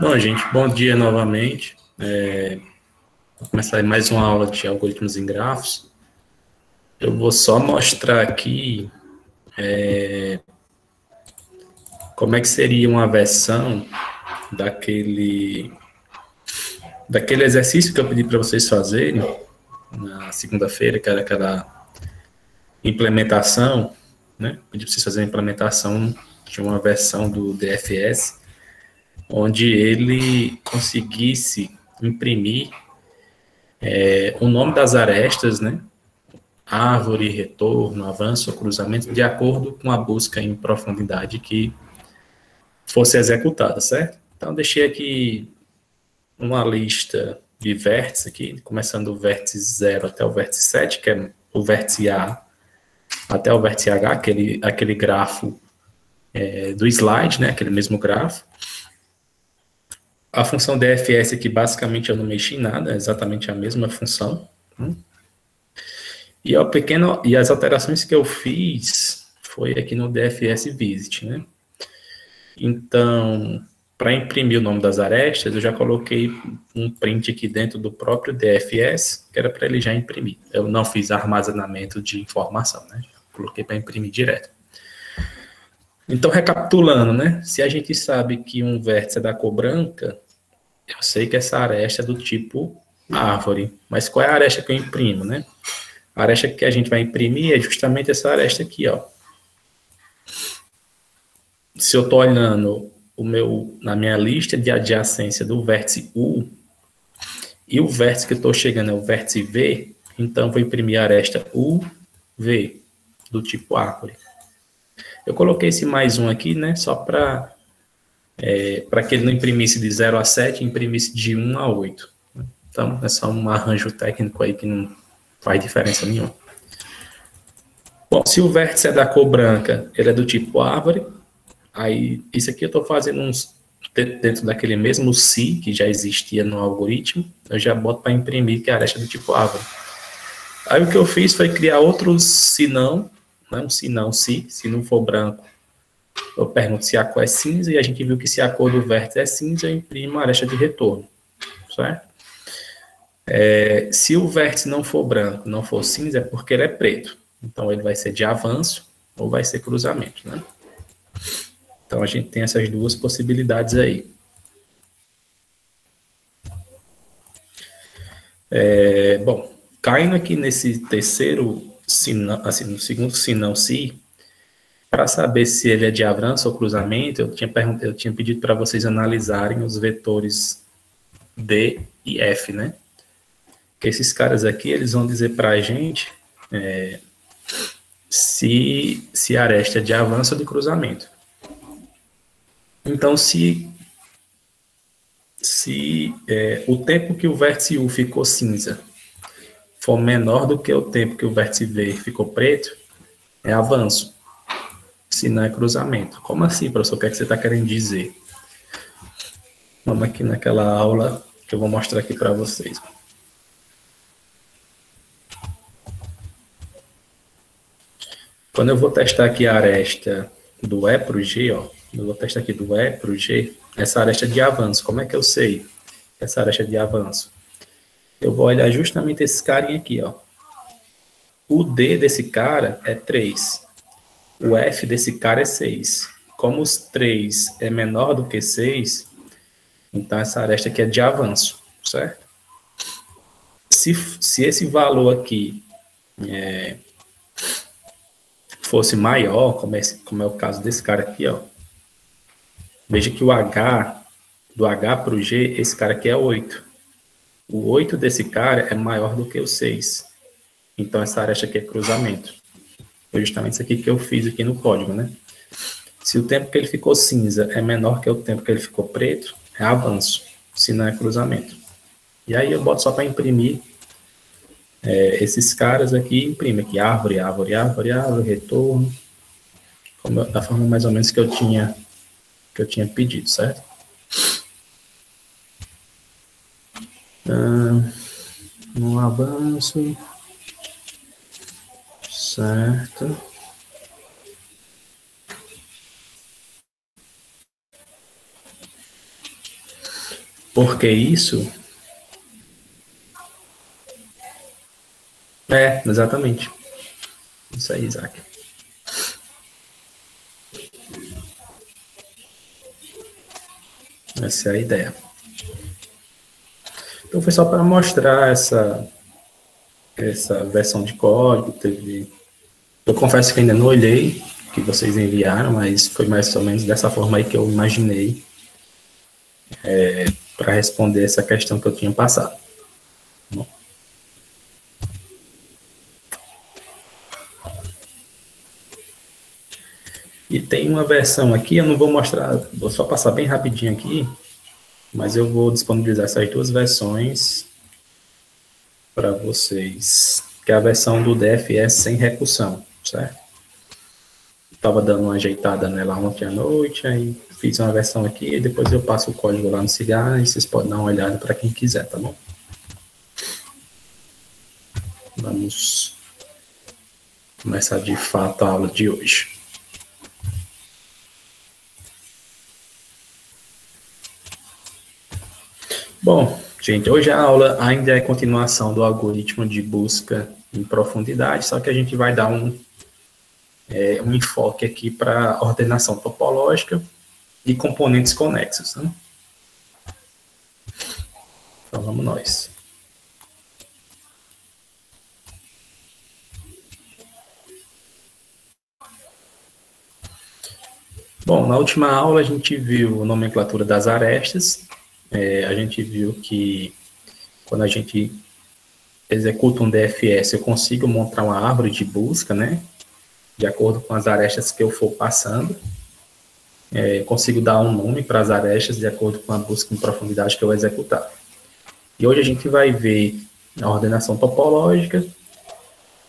Bom, gente, bom dia novamente. Vou começar mais uma aula de algoritmos em grafos. Eu vou só mostrar aqui como é que seria uma versão daquele, daquele exercício que eu pedi para vocês fazerem na segunda-feira, que era aquela implementação, né? Pedi para vocês fazerem a implementação de uma versão do DFS, onde ele conseguisse imprimir o nome das arestas, né? Árvore, retorno, avanço ou cruzamento, de acordo com a busca em profundidade que fosse executada, certo? Então, deixei aqui uma lista de vértices aqui, começando do vértice 0 até o vértice 7, que é o vértice A até o vértice H, aquele grafo do slide, né, aquele mesmo grafo. A função DFS aqui, basicamente, eu não mexi em nada, é exatamente a mesma função. E as alterações que eu fiz foi aqui no DFS Visit, né? Então, para imprimir o nome das arestas, eu já coloquei um print aqui dentro do próprio DFS, que era para ele já imprimir. Eu não fiz armazenamento de informação, né? Coloquei para imprimir direto. Então, recapitulando, né? Se a gente sabe que um vértice é da cor branca, eu sei que essa aresta é do tipo árvore. Mas qual é a aresta que eu imprimo, né? A aresta que a gente vai imprimir é justamente essa aresta aqui, ó. Se eu estou olhando na minha lista de adjacência do vértice U, e o vértice que eu estou chegando é o vértice V, então vou imprimir a aresta UV, do tipo árvore. Eu coloquei esse mais um aqui, né, só para que ele não imprimisse de 0 a 7, imprimisse de 1 a 8. Então, é só um arranjo técnico aí que não faz diferença nenhuma. Bom, se o vértice é da cor branca, ele é do tipo árvore, aí isso aqui eu estou fazendo dentro daquele mesmo si que já existia no algoritmo, eu já boto para imprimir que é a aresta do tipo árvore. Aí o que eu fiz foi criar outros senão, né, um senão se não for branco, eu pergunto se a cor é cinza, e a gente viu que se a cor do vértice é cinza, eu imprimo a aresta de retorno, certo? Se o vértice não for branco, não for cinza, é porque ele é preto. Então ele vai ser de avanço ou vai ser cruzamento, né? Então a gente tem essas duas possibilidades aí. Bom, caindo aqui nesse terceiro sinal, assim, no segundo sinal se, para saber se ele é de avanço ou cruzamento, eu tinha pedido para vocês analisarem os vetores D e F, né? Que esses caras aqui, eles vão dizer para a gente se a aresta é de avanço ou de cruzamento. Então, se o tempo que o vértice U ficou cinza for menor do que o tempo que o vértice V ficou preto, é avanço. Se não é cruzamento. Como assim, professor? O que é que você está querendo dizer? Vamos aqui naquela aula que eu vou mostrar aqui para vocês. Quando eu vou testar aqui a aresta do E para o G, ó, eu vou testar aqui do E para o G, essa aresta é de avanço. Como é que eu sei essa aresta é de avanço? Eu vou olhar justamente esse carinha aqui, ó. O D desse cara é 3. O F desse cara é 6. Como os 3 é menor do que 6, então essa aresta aqui é de avanço, certo? Se esse valor aqui fosse maior, como é o caso desse cara aqui, ó, veja que o H, do H para o G, esse cara aqui é 8. O 8 desse cara é maior do que o 6. Então essa aresta aqui é cruzamento. Foi justamente isso aqui que eu fiz aqui no código, né? Se o tempo que ele ficou cinza é menor que o tempo que ele ficou preto, é avanço, se não é cruzamento. E aí eu boto só para imprimir esses caras aqui, imprime aqui árvore, árvore, árvore, árvore, retorno, da forma mais ou menos que eu tinha pedido, certo? No avanço, certo? Por que isso? Exatamente. Isso aí, Isaac. Essa é a ideia. Então, foi só para mostrar essa versão de código. Eu confesso que ainda não olhei o que vocês enviaram, mas foi mais ou menos dessa forma aí que eu imaginei para responder essa questão que eu tinha passado. Bom. E tem uma versão aqui, eu não vou mostrar, vou só passar bem rapidinho aqui, mas eu vou disponibilizar essas duas versões para vocês, que é a versão do DFS sem recursão, certo? Estava dando uma ajeitada nela ontem à noite, aí fiz uma versão aqui, e depois eu passo o código lá no Cigar, e vocês podem dar uma olhada para quem quiser, tá bom? Vamos começar de fato a aula de hoje. Bom, gente, hoje a aula ainda é continuação do algoritmo de busca em profundidade, só que a gente vai dar um enfoque aqui para ordenação topológica e componentes conexos, né? Então, vamos nós. Bom, na última aula a gente viu a nomenclatura das arestas. A gente viu que quando a gente executa um DFS, eu consigo montar uma árvore de busca, né? De acordo com as arestas que eu for passando. Eu consigo dar um nome para as arestas de acordo com a busca em profundidade que eu executar. E hoje a gente vai ver a ordenação topológica.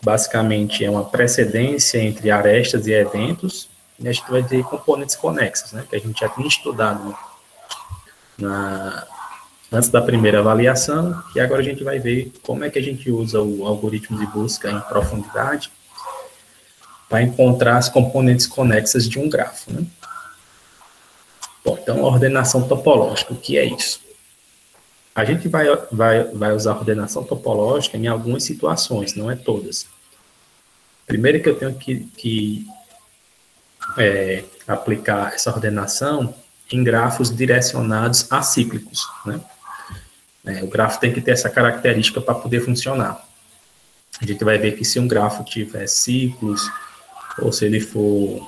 Basicamente, é uma precedência entre arestas e eventos. E a gente vai ver componentes conexos, né? Que a gente já tinha estudado antes da primeira avaliação, e agora a gente vai ver como é que a gente usa o algoritmo de busca em profundidade para encontrar as componentes conexas de um grafo, né? Bom, então, ordenação topológica, o que é isso? A gente vai usar ordenação topológica em algumas situações, não é todas. Primeiro que eu tenho que aplicar essa ordenação em grafos direcionados acíclicos, né? O grafo tem que ter essa característica para poder funcionar. A gente vai ver que se um grafo tiver ciclos, ou se ele for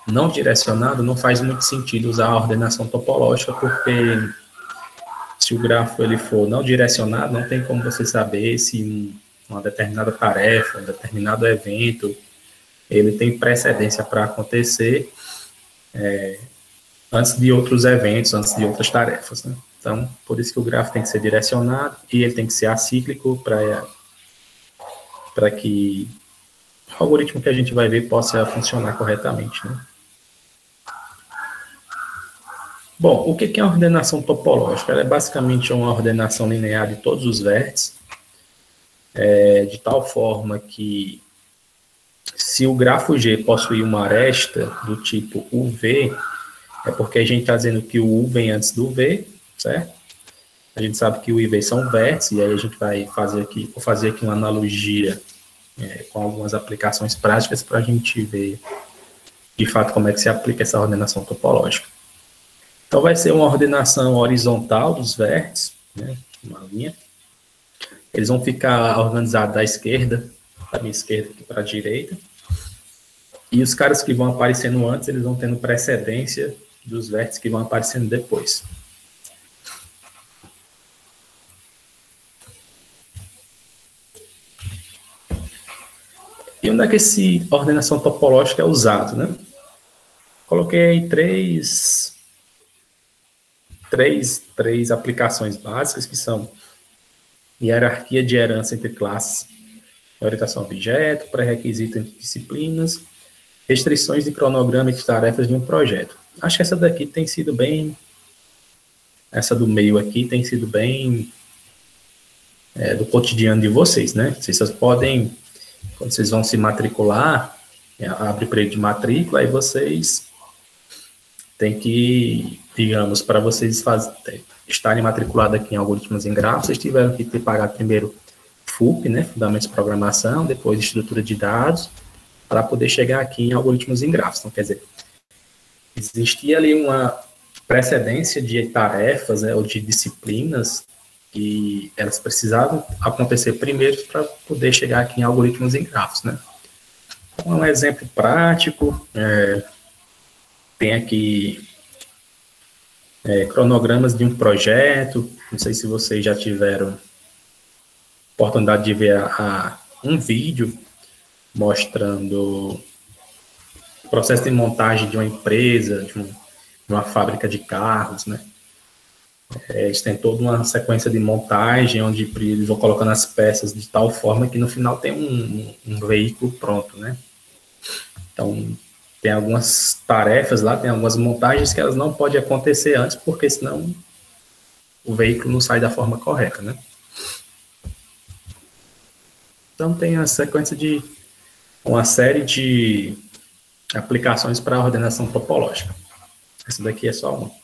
não direcionado, não faz muito sentido usar a ordenação topológica, porque se o grafo ele for não direcionado, não tem como você saber se uma determinada tarefa, um determinado evento, ele tem precedência para acontecer antes de outros eventos, antes de outras tarefas, né? Então, por isso que o grafo tem que ser direcionado e ele tem que ser acíclico para que o algoritmo que a gente vai ver possa funcionar corretamente, né? Bom, o que é a ordenação topológica? Ela é basicamente uma ordenação linear de todos os vértices, de tal forma que se o grafo G possuir uma aresta do tipo UV, é porque a gente está dizendo que o U vem antes do V, certo? A gente sabe que o I e V são vértices, e aí a gente vai fazer aqui, vou fazer aqui uma analogia com algumas aplicações práticas para a gente ver, de fato, como é que se aplica essa ordenação topológica. Então, vai ser uma ordenação horizontal dos vértices, né? Uma linha. Eles vão ficar organizados da esquerda, da minha esquerda aqui para a direita. E os caras que vão aparecendo antes, eles vão tendo precedência dos vértices que vão aparecendo depois. E onde é que essa ordenação topológica é usado, né? Coloquei três aplicações básicas, que são hierarquia de herança entre classes, orientação a objeto, pré-requisito entre disciplinas, restrições de cronograma e de tarefas de um projeto. Acho que essa daqui tem sido bem... Essa do meio aqui tem sido bem do cotidiano de vocês, né? Vocês podem, quando vocês vão se matricular, abre período de matrícula, aí vocês têm que, digamos, para vocês estarem matriculados aqui em algoritmos em grafos, vocês tiveram que ter pagado primeiro FUP, né, Fundamentos de Programação, depois Estrutura de Dados, para poder chegar aqui em algoritmos em grafos. Então, quer dizer, existia ali uma precedência de tarefas, né, ou de disciplinas que elas precisavam acontecer primeiro para poder chegar aqui em algoritmos em grafos, né? Então, um exemplo prático, tem aqui cronogramas de um projeto, não sei se vocês já tiveram oportunidade de ver um vídeo mostrando o processo de montagem de uma empresa, de uma fábrica de carros, né? Eles têm toda uma sequência de montagem, onde eles vão colocando as peças de tal forma que no final tem um veículo pronto, né? Então, tem algumas tarefas lá, tem algumas montagens que elas não podem acontecer antes, porque senão o veículo não sai da forma correta, né? Então, tem a sequência de uma série de aplicações para a ordenação topológica. Essa daqui é só uma.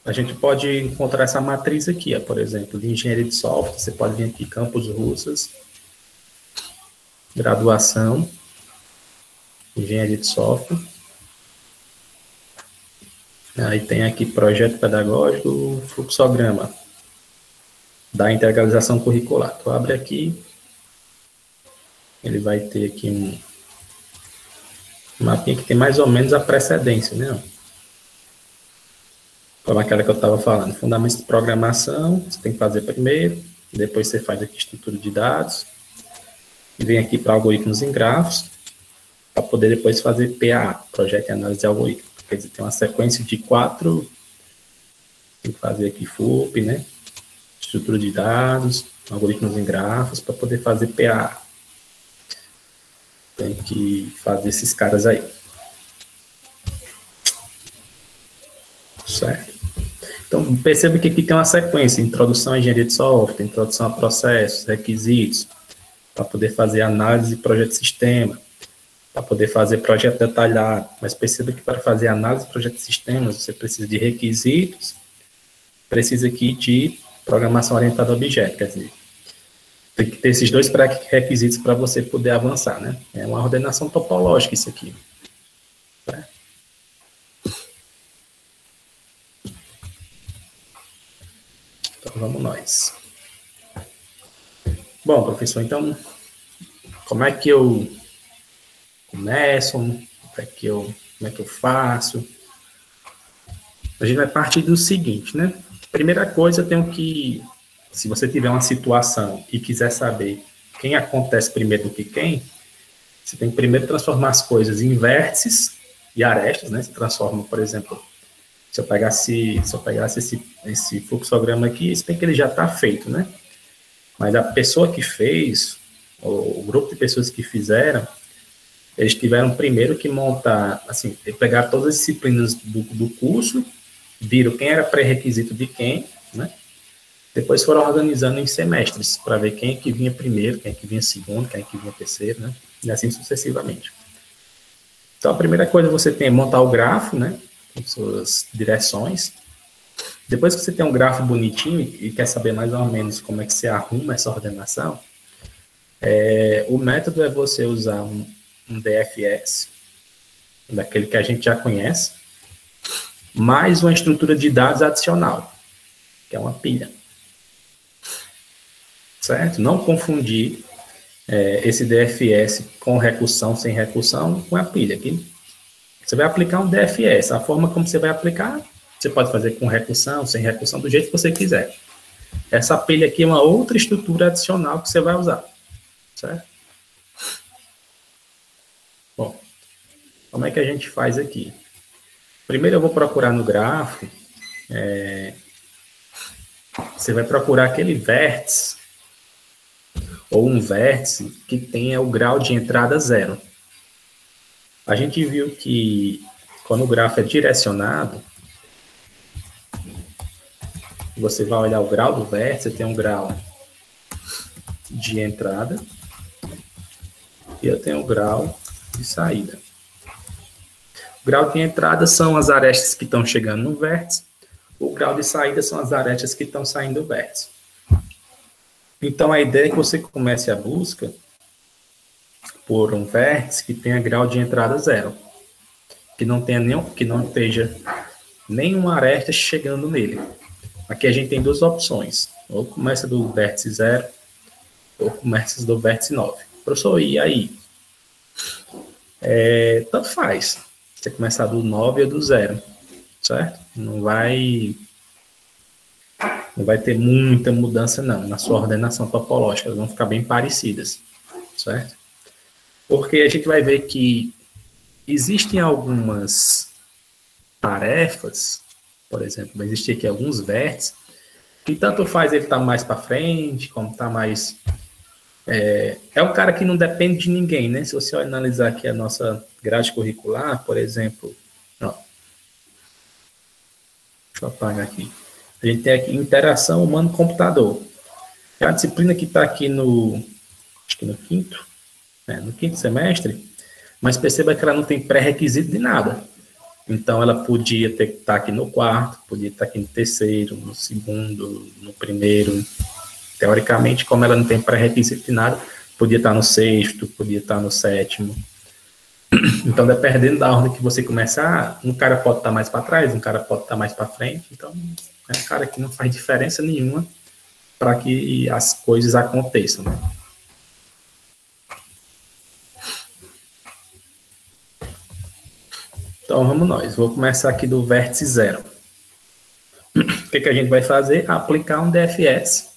A gente pode encontrar essa matriz aqui, por exemplo, de engenharia de software. Você pode vir aqui, Campos Russas, graduação, engenharia de software. Aí tem aqui projeto pedagógico, fluxograma da integralização curricular. Tu abre aqui, ele vai ter aqui um mapinha que tem mais ou menos a precedência, né? Como aquela que eu estava falando, fundamentos de programação, você tem que fazer primeiro, depois você faz aqui estrutura de dados, e vem aqui para algoritmos em grafos, para poder depois fazer PAA, projeto de análise de algoritmo. Quer dizer, tem uma sequência de 4, tem que fazer aqui FUP, né? Estrutura de dados, algoritmos em grafos, para poder fazer PAA. Tem que fazer esses caras aí. Certo? Então, perceba que aqui tem uma sequência, introdução à engenharia de software, introdução a processos, requisitos, para poder fazer análise de projeto de sistema, para poder fazer projeto detalhado. Mas perceba que para fazer análise de projeto de sistemas, você precisa de requisitos, precisa aqui de programação orientada a objeto, quer dizer, tem que ter esses dois pré-requisitos para você poder avançar, né? É uma ordenação topológica isso aqui. Tá? Então, vamos nós. Bom, professor, então, como é que eu começo? Como é que eu faço? A gente vai partir do seguinte, né? Primeira coisa, eu tenho que, se você tiver uma situação e quiser saber quem acontece primeiro do que quem, você tem que primeiro transformar as coisas em vértices e arestas, né? Você transforma, por exemplo, se eu pegasse esse fluxograma aqui, você tem que ele já está feito, né? Mas a pessoa que fez, o grupo de pessoas que fizeram, eles tiveram primeiro que montar, assim, pegar todas as disciplinas do curso, viram quem era pré-requisito de quem, né? Depois foram organizando em semestres, para ver quem é que vinha primeiro, quem é que vinha segundo, quem é que vinha terceiro, né? E assim sucessivamente. Então, a primeira coisa você tem é montar o grafo, né? Com suas direções. Depois que você tem um grafo bonitinho e quer saber mais ou menos como é que você arruma essa ordenação, o método é você usar um DFS, daquele que a gente já conhece, mais uma estrutura de dados adicional, que é uma pilha. Certo? Não confundir esse DFS com recursão, sem recursão, com a pilha. Aqui você vai aplicar um DFS. A forma como você vai aplicar, você pode fazer com recursão, sem recursão, do jeito que você quiser. Essa pilha aqui é uma outra estrutura adicional que você vai usar. Certo? Bom, como é que a gente faz aqui? Primeiro eu vou procurar no grafo, você vai procurar aquele vértice, ou um vértice que tenha o grau de entrada 0. A gente viu que quando o grafo é direcionado, você vai olhar o grau do vértice, tem um grau de entrada, e eu tenho um grau de saída. O grau de entrada são as arestas que estão chegando no vértice. O grau de saída são as arestas que estão saindo do vértice. Então, a ideia é que você comece a busca por um vértice que tenha grau de entrada 0. Que não esteja nenhuma aresta chegando nele. Aqui a gente tem duas opções. Ou começa do vértice 0, ou começa do vértice 9. Professor, e aí? Tanto faz. Você começar do 9 ou do 0, certo? Não vai ter muita mudança, não, na sua ordenação topológica. Elas vão ficar bem parecidas, certo? Porque a gente vai ver que existem algumas tarefas, por exemplo, vai existir aqui alguns vértices, que tanto faz ele estar mais para frente, como estar mais... É um cara que não depende de ninguém, né? Se você analisar aqui a nossa grade curricular, por exemplo... Ó, deixa eu apagar aqui. A gente tem aqui interação humano-computador. É a disciplina que está aqui acho que no quinto semestre, mas perceba que ela não tem pré-requisito de nada. Então, ela podia estar aqui no quarto, podia estar aqui no terceiro, no segundo, no primeiro. Teoricamente, como ela não tem pré-requisito de nada, podia estar no sexto, podia estar no sétimo. Então, dependendo da ordem que você começar, um cara pode estar mais para trás, um cara pode estar mais para frente. Então, é um cara que não faz diferença nenhuma para que as coisas aconteçam, né? Então, vamos nós. Vou começar aqui do vértice 0. O que a gente vai fazer? Aplicar um DFS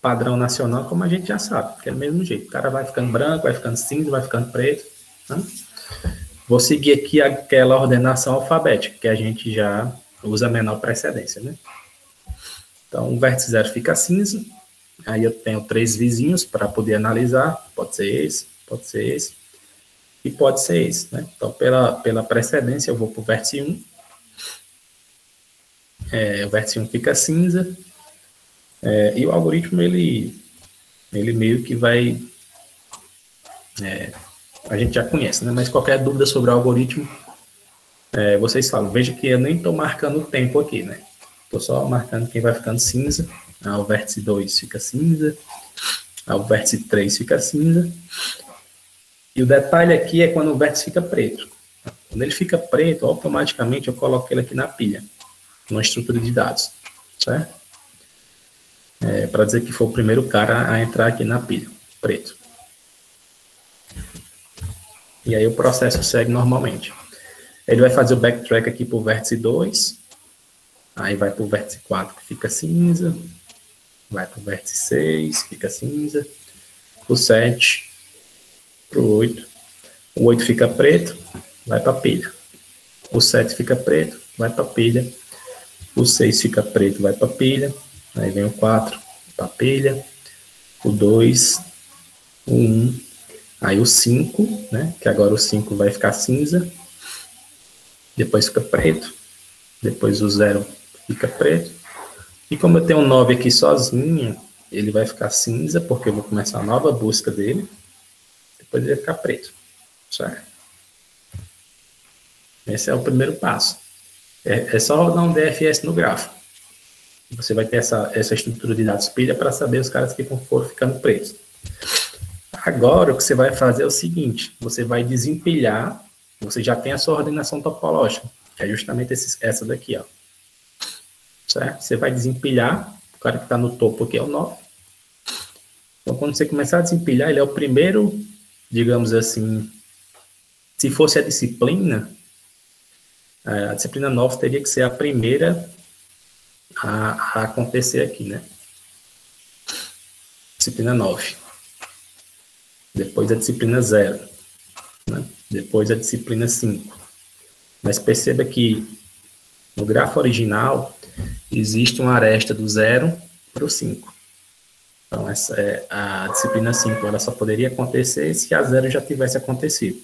padrão nacional, como a gente já sabe, que é do mesmo jeito. O cara vai ficando branco, vai ficando cinza, vai ficando preto. Né? Vou seguir aqui aquela ordenação alfabética, que a gente já usa a menor precedência, né? Então, o vértice 0 fica cinza. Aí eu tenho 3 vizinhos para poder analisar. Pode ser esse, pode ser esse. E pode ser esse, né? Então, pela precedência, eu vou para o vértice 1. O vértice 1 fica cinza. E o algoritmo, ele meio que vai... a gente já conhece, né? Mas qualquer dúvida sobre o algoritmo, vocês falam. Veja que eu nem estou marcando o tempo aqui, né? Estou só marcando quem vai ficando cinza. O vértice 2 fica cinza. O vértice 3 fica cinza. E o detalhe aqui é quando o vértice fica preto. Quando ele fica preto, automaticamente eu coloco ele aqui na pilha, numa estrutura de dados, certo? Para dizer que foi o primeiro cara a entrar aqui na pilha, preto. E aí o processo segue normalmente. Ele vai fazer o backtrack aqui para o vértice 2, aí vai para o vértice 4, que fica cinza, vai para o vértice 6, fica cinza, o 7, para o 8. O 8 fica preto, vai para a pilha. O 7 fica preto, vai para a pilha. O 6 fica preto, vai para a pilha. Aí vem o 4, para a pilha. O 2, o 1. Aí o 5, né? Que agora o 5 vai ficar cinza. Depois fica preto. Depois o 0 fica preto. E como eu tenho um 9 aqui sozinho, ele vai ficar cinza, porque eu vou começar a nova busca dele. Depois ele vai ficar preto. Certo? Esse é o primeiro passo. É só rodar um DFS no grafo. Você vai ter essa estrutura de dados pilha para saber os caras que foram ficando pretos. Agora, o que você vai fazer é o seguinte, você vai desempilhar, você já tem a sua ordenação topológica, que é justamente essa daqui, ó. Certo? Você vai desempilhar, o cara que está no topo aqui é o 9. Então, quando você começar a desempilhar, ele é o primeiro, digamos assim, se fosse a disciplina 9 teria que ser a primeira a acontecer aqui, né? Disciplina 9. Depois a disciplina 0. Né? Depois a disciplina 5. Mas perceba que no grafo original existe uma aresta do 0 para o 5. Então, essa é a disciplina 5. Ela só poderia acontecer se a 0 já tivesse acontecido.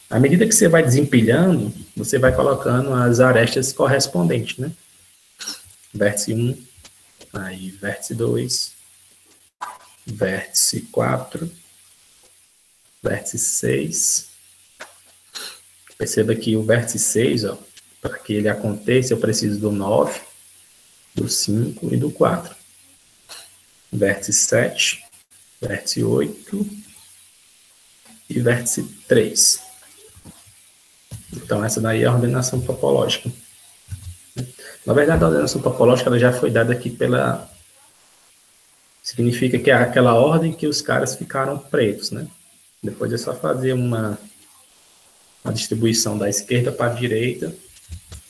À medida que você vai desempilhando, você vai colocando as arestas correspondentes, né? Vértice 1, aí vértice 2, vértice 4, vértice 6. Perceba que o vértice 6, ó, para que ele aconteça, eu preciso do 9, do 5 e do 4. Vértice 7, vértice 8 e vértice 3. Então, essa daí é a ordenação topológica. Na verdade, a ordenação topológica ela já foi dada aqui pela... Significa que é aquela ordem que os caras ficaram pretos, né? Depois é só fazer uma distribuição da esquerda para a direita,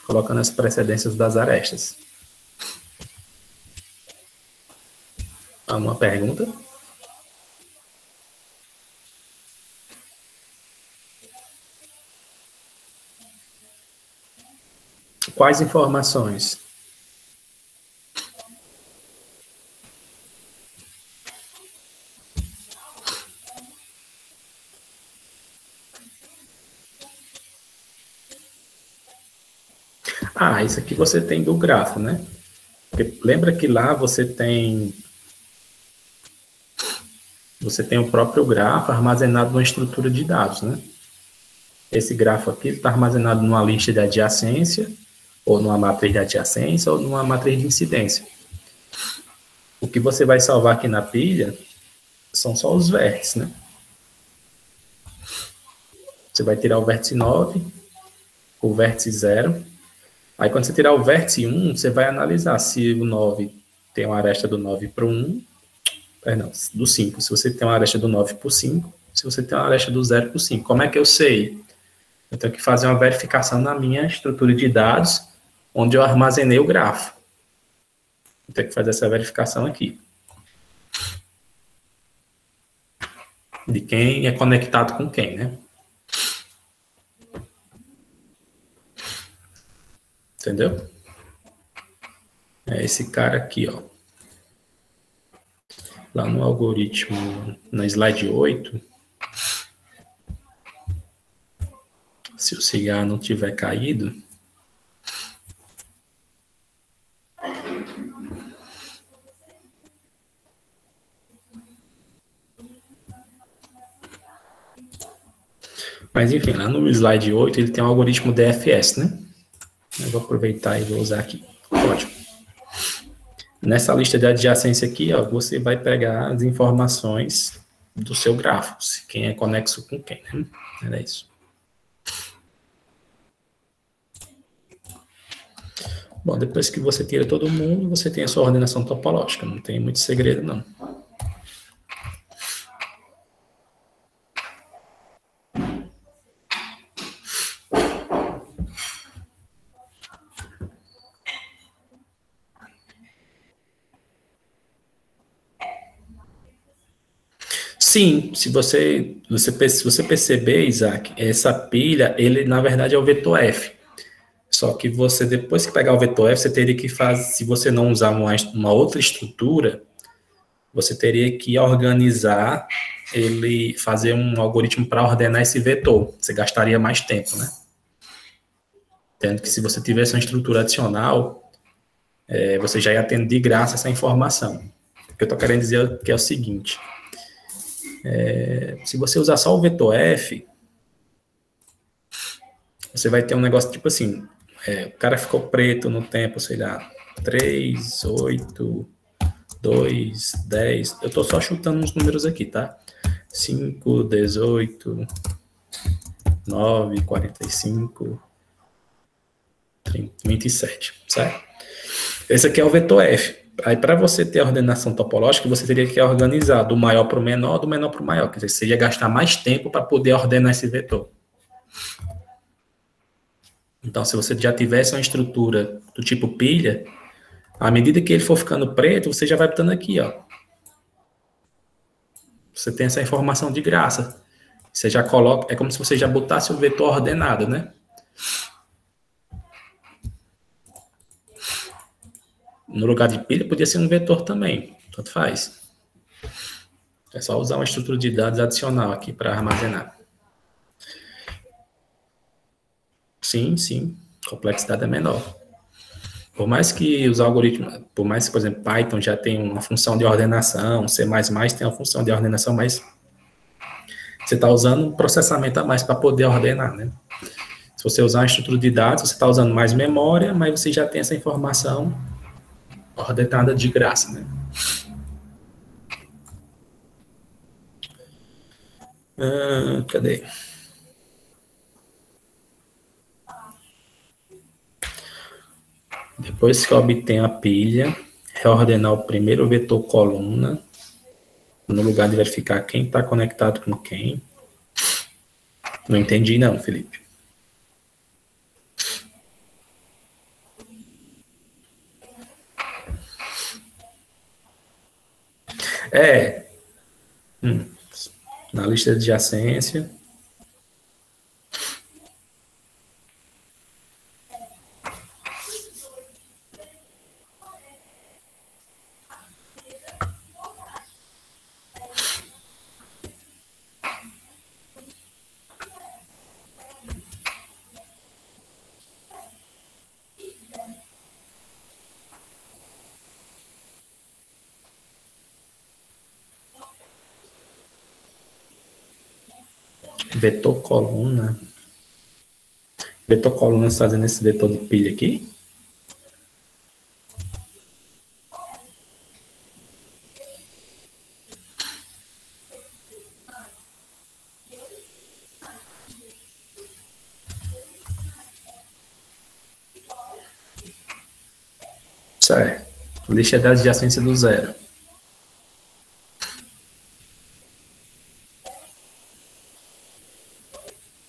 colocando as precedências das arestas. Alguma pergunta? Quais informações? Ah, isso aqui você tem do grafo, né? Porque lembra que lá você tem o próprio grafo armazenado numa estrutura de dados, né? Esse grafo aqui está armazenado numa lista de adjacência, ou numa matriz de adjacência, ou numa matriz de incidência. O que você vai salvar aqui na pilha são só os vértices, né? Você vai tirar o vértice 9, o vértice 0. Aí, quando você tirar o vértice 1, você vai analisar se o 9 tem uma aresta do 9 para o 1, perdão, do 5. Se você tem uma aresta do 9 para o 5, se você tem uma aresta do 0 para o 5. Como é que eu sei? Eu tenho que fazer uma verificação na minha estrutura de dados, onde eu armazenei o grafo. Eu tenho que fazer essa verificação aqui. De quem é conectado com quem, né? Entendeu? É esse cara aqui, ó. Lá no algoritmo, na slide 8, se o cigarro não tiver caído, mas enfim, lá no slide 8 ele tem um algoritmo DFS, né? Eu vou aproveitar e vou usar aqui. Ótimo. Nessa lista de adjacência aqui, ó, você vai pegar as informações do seu grafo, quem é conexo com quem, né? Era isso. Bom, depois que você tira todo mundo, você tem a sua ordenação topológica. Não tem muito segredo, não. Sim, se você perceber, Isaac, essa pilha, ele na verdade é o vetor F. Só que você, depois que pegar o vetor F, você teria que fazer, se você não usar uma outra estrutura, você teria que organizar ele, fazer um algoritmo para ordenar esse vetor. Você gastaria mais tempo, né? Tendo que se você tivesse uma estrutura adicional, você já ia tendo de graça essa informação. O que eu estou querendo dizer é o seguinte, se você usar só o vetor F, você vai ter um negócio tipo assim, o cara ficou preto no tempo, sei lá, 3, 8, 2, 10, eu estou só chutando uns números aqui, tá? 5, 18, 9, 45, 30, 27, certo? Esse aqui é o vetor F. Aí, para você ter a ordenação topológica, você teria que organizar do maior para o menor, do menor para o maior. Quer dizer, você ia gastar mais tempo para poder ordenar esse vetor. Então, se você já tivesse uma estrutura do tipo pilha, à medida que ele for ficando preto, você já vai botando aqui, ó. Você tem essa informação de graça. Você já coloca, é como se você já botasse o vetor ordenado, né? No lugar de pilha, podia ser um vetor também. Tanto faz. É só usar uma estrutura de dados adicional aqui para armazenar. Sim, sim. Complexidade é menor. Por mais que os algoritmos, por mais que, por exemplo, Python já tem uma função de ordenação, C++ tem uma função de ordenação, mas Você está usando um processamento a mais para poder ordenar, né? Se você usar uma estrutura de dados, você está usando mais memória, mas você já tem essa informação ordenada de graça, né? Cadê? Depois que eu obtenho a pilha, reordenar o primeiro vetor coluna, no lugar de verificar quem está conectado com quem. Não entendi não, Felipe. Na lista de adjacência. Vetor coluna. Vetor coluna fazendo esse vetor de pilha aqui. Certo. Lista de adjacência do zero.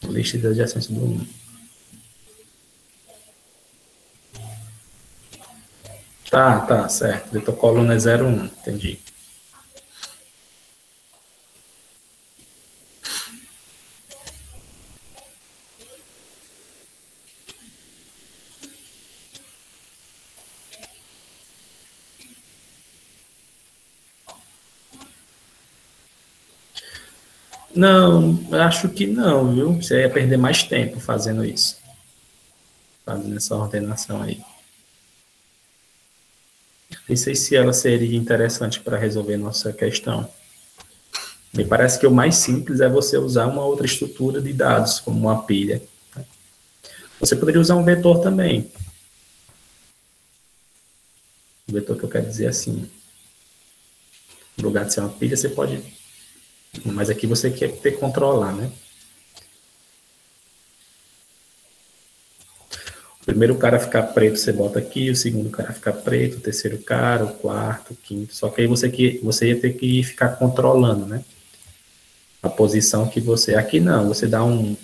Lista de adjacência do 1. Tá, certo. Vetor coluna é 0, 1. Entendi. Não, acho que não, viu? Você ia perder mais tempo fazendo isso. Fazendo essa ordenação aí. Nem sei se ela seria interessante para resolver nossa questão. Me parece que o mais simples é você usar uma outra estrutura de dados, como uma pilha. Você poderia usar um vetor também. O vetor que eu quero dizer é assim. No lugar de ser uma pilha, você pode... Mas aqui você quer ter controlar, né? O primeiro cara ficar preto, você bota aqui, o segundo cara ficar preto, o terceiro cara, o quarto, o quinto. Só que aí você ia ter que ficar controlando, né? A posição que você... Aqui não, você dá um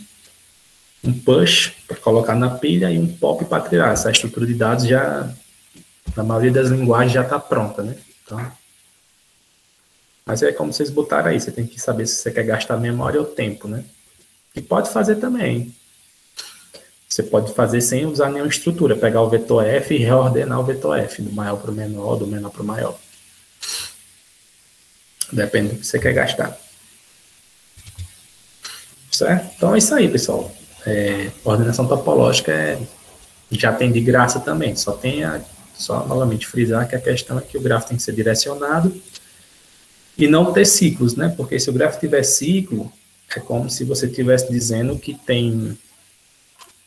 push para colocar na pilha e um pop para tirar. Essa estrutura de dados já, na maioria das linguagens, já está pronta, né? Então, mas é como vocês botaram aí, você tem que saber se você quer gastar memória ou tempo, né? E pode fazer também. Você pode fazer sem usar nenhuma estrutura, pegar o vetor F e reordenar o vetor F, do maior para o menor, do menor para o maior. Depende do que você quer gastar. Certo? Então é isso aí, pessoal. Ordenação topológica já tem de graça também, só novamente frisar que a questão é que o gráfico tem que ser direcionado e não ter ciclos, né? Porque se o gráfico tiver ciclo, é como se você estivesse dizendo que tem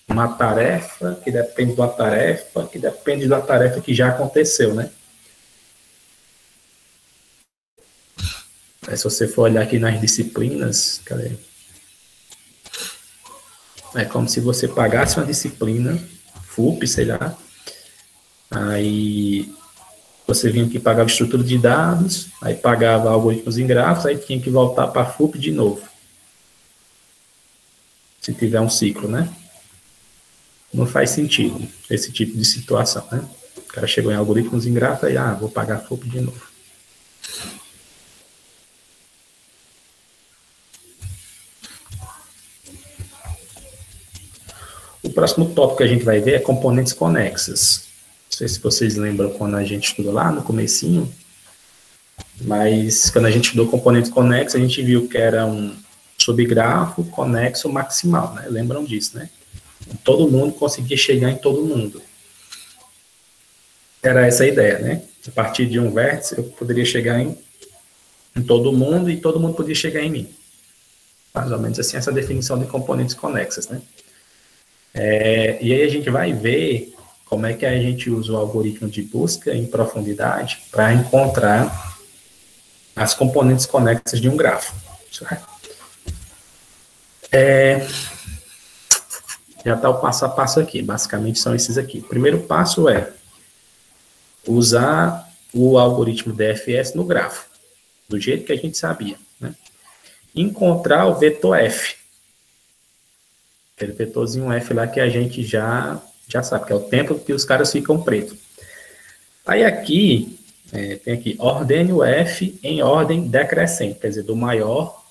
uma tarefa que depende da tarefa, que depende da tarefa que já aconteceu, né? Aí, se você for olhar aqui nas disciplinas, cadê? É como se você pagasse uma disciplina, FUP, sei lá, aí você vinha aqui, pagava estrutura de dados, aí pagava algoritmos em grafos, aí tinha que voltar para a FUP de novo. Se tiver um ciclo, né? Não faz sentido esse tipo de situação, né? O cara chegou em algoritmos em grafos, aí, vou pagar a FUP de novo. O próximo tópico que a gente vai ver é componentes conexas. Não sei se vocês lembram quando a gente estudou lá no comecinho, mas quando a gente estudou componentes conexos, a gente viu que era um subgrafo conexo maximal, né? Lembram disso, né? Todo mundo conseguia chegar em todo mundo. Era essa a ideia, né? A partir de um vértice, eu poderia chegar em todo mundo e todo mundo podia chegar em mim. Mais ou menos assim, essa definição de componentes conexas, né? E aí a gente vai ver como é que a gente usa o algoritmo de busca em profundidade para encontrar as componentes conexas de um grafo. Certo? Já está o passo a passo aqui, basicamente são esses aqui. O primeiro passo é usar o algoritmo DFS no grafo, do jeito que a gente sabia, né? Encontrar o vetor F, aquele vetorzinho F lá que a gente já sabe, que é o tempo que os caras ficam pretos. Aí aqui, tem aqui, ordene o F em ordem decrescente, quer dizer, do maior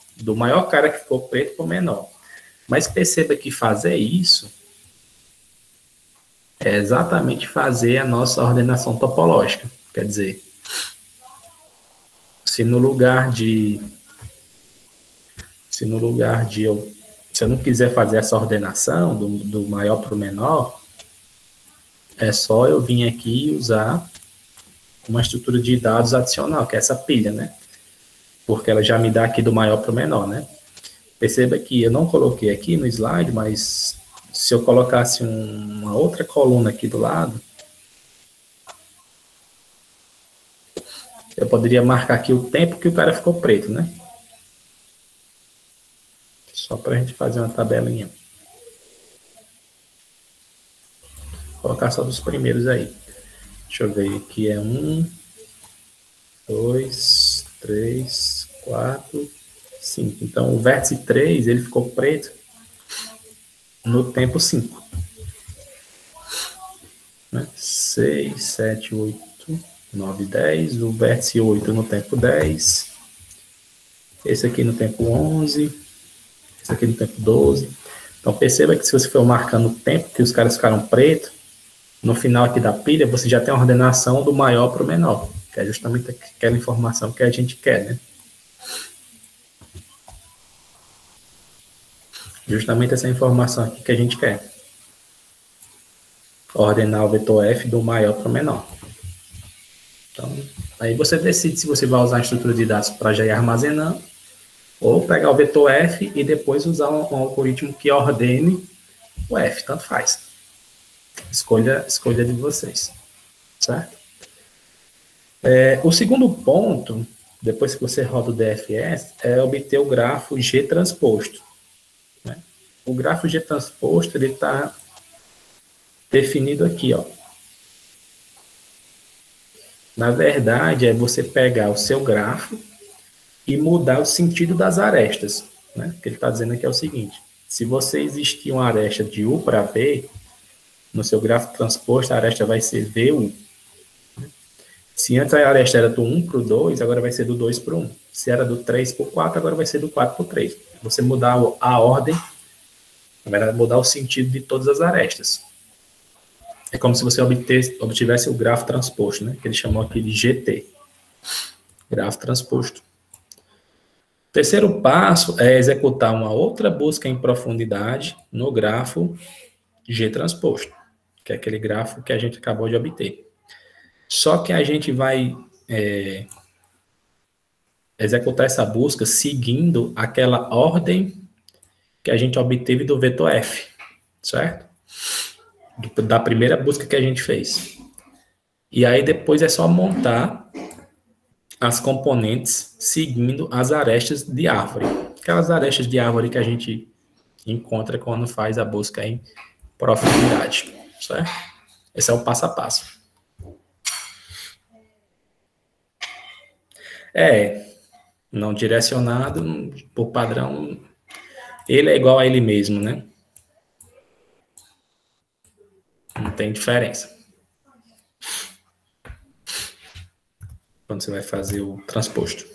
cara que ficou preto para o menor. Mas perceba que fazer isso é exatamente fazer a nossa ordenação topológica. Quer dizer, se no lugar de se eu não quiser fazer essa ordenação do maior para o menor, é só eu vir aqui e usar uma estrutura de dados adicional, que é essa pilha, né? Porque ela já me dá aqui do maior para o menor, né? Perceba que eu não coloquei aqui no slide, mas se eu colocasse uma outra coluna aqui do lado, eu poderia marcar aqui o tempo que o cara ficou preto, né? Só para a gente fazer uma tabelinha. Vou colocar só dos primeiros aí. Deixa eu ver, aqui é 1, 2, 3, 4, 5. Então, o vértice 3, ele ficou preto no tempo 5. Né? 6, 7, 8, 9, 10. O vértice 8 no tempo 10. Esse aqui no tempo 11. Esse aqui no tempo 12. Então, perceba que se você for marcando o tempo que os caras ficaram pretos, no final aqui da pilha, você já tem a ordenação do maior para o menor, que é justamente aquela informação que a gente quer, né? Justamente essa informação aqui que a gente quer. Ordenar o vetor F do maior para o menor. Então, aí você decide se você vai usar a estrutura de dados para já ir armazenando, ou pegar o vetor F e depois usar um algoritmo que ordene o F, tanto faz. Escolha de vocês, certo? O segundo ponto, depois que você roda o DFS, é obter o grafo G transposto. Né? O grafo G transposto, ele está definido aqui, ó. Na verdade, é você pegar o seu grafo e mudar o sentido das arestas. Né? O que ele está dizendo aqui é o seguinte: se você existir uma aresta de U para V, no seu gráfico transposto, a aresta vai ser VU. Se antes a aresta era do 1 para o 2, agora vai ser do 2 para o 1. Se era do 3 para o 4, agora vai ser do 4 para o 3. Você mudar a ordem, na verdade, mudar o sentido de todas as arestas. É como se você obtivesse o grafo transposto, né? Que ele chamou aqui de GT. Grafo transposto. O terceiro passo é executar uma outra busca em profundidade no grafo G transposto, que é aquele grafo que a gente acabou de obter. Só que a gente vai executar essa busca seguindo aquela ordem que a gente obteve do vetor F, certo? Da primeira busca que a gente fez. E aí depois é só montar as componentes seguindo as arestas de árvore. Aquelas arestas de árvore que a gente encontra quando faz a busca em profundidade, certo? Esse é o passo a passo. Não direcionado, por padrão, ele é igual a ele mesmo, né? Não tem diferença. Quando você vai fazer o transposto.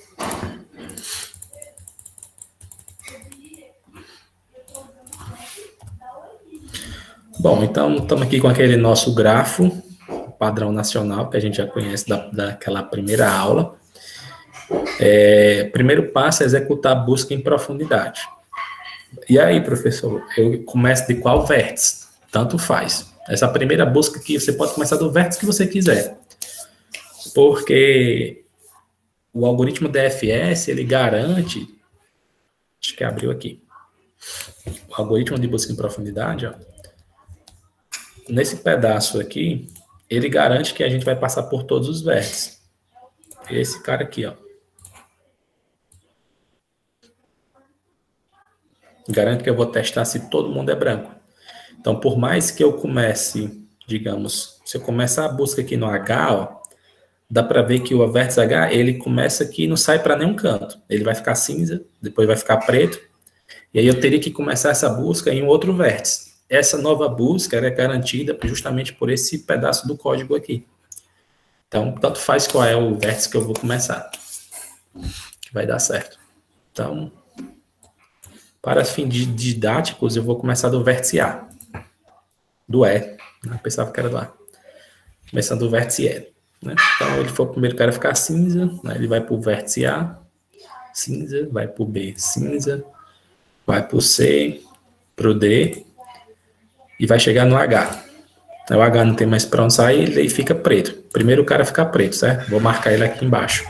Bom, então estamos aqui com aquele nosso grafo, padrão nacional, que a gente já conhece daquela primeira aula. Primeiro passo é executar a busca em profundidade. E aí, professor, eu começo de qual vértice? Tanto faz. Essa primeira busca aqui, você pode começar do vértice que você quiser. Porque o algoritmo DFS, ele garante Acho que abriu aqui. O algoritmo de busca em profundidade, ó, nesse pedaço aqui, ele garante que a gente vai passar por todos os vértices. Esse cara aqui, ó. Garante que eu vou testar se todo mundo é branco. Então, por mais que eu comece, digamos, se eu começar a busca aqui no H, ó, dá para ver que o vértice H, ele começa aqui e não sai para nenhum canto. Ele vai ficar cinza, depois vai ficar preto, e aí eu teria que começar essa busca em um outro vértice. Essa nova busca é garantida justamente por esse pedaço do código aqui. Então, tanto faz qual é o vértice que eu vou começar, que vai dar certo. Então, para fins didáticos, eu vou começar do vértice A, do E. Eu pensava que era do A. Começando do vértice E. Né? Então, ele foi o primeiro cara a ficar cinza, né? Ele vai para o vértice A, cinza, vai para o B, cinza, vai para o C, para o D, e vai chegar no H. O H não tem mais para onde sair, ele fica preto. Primeiro o cara fica preto, certo? Vou marcar ele aqui embaixo.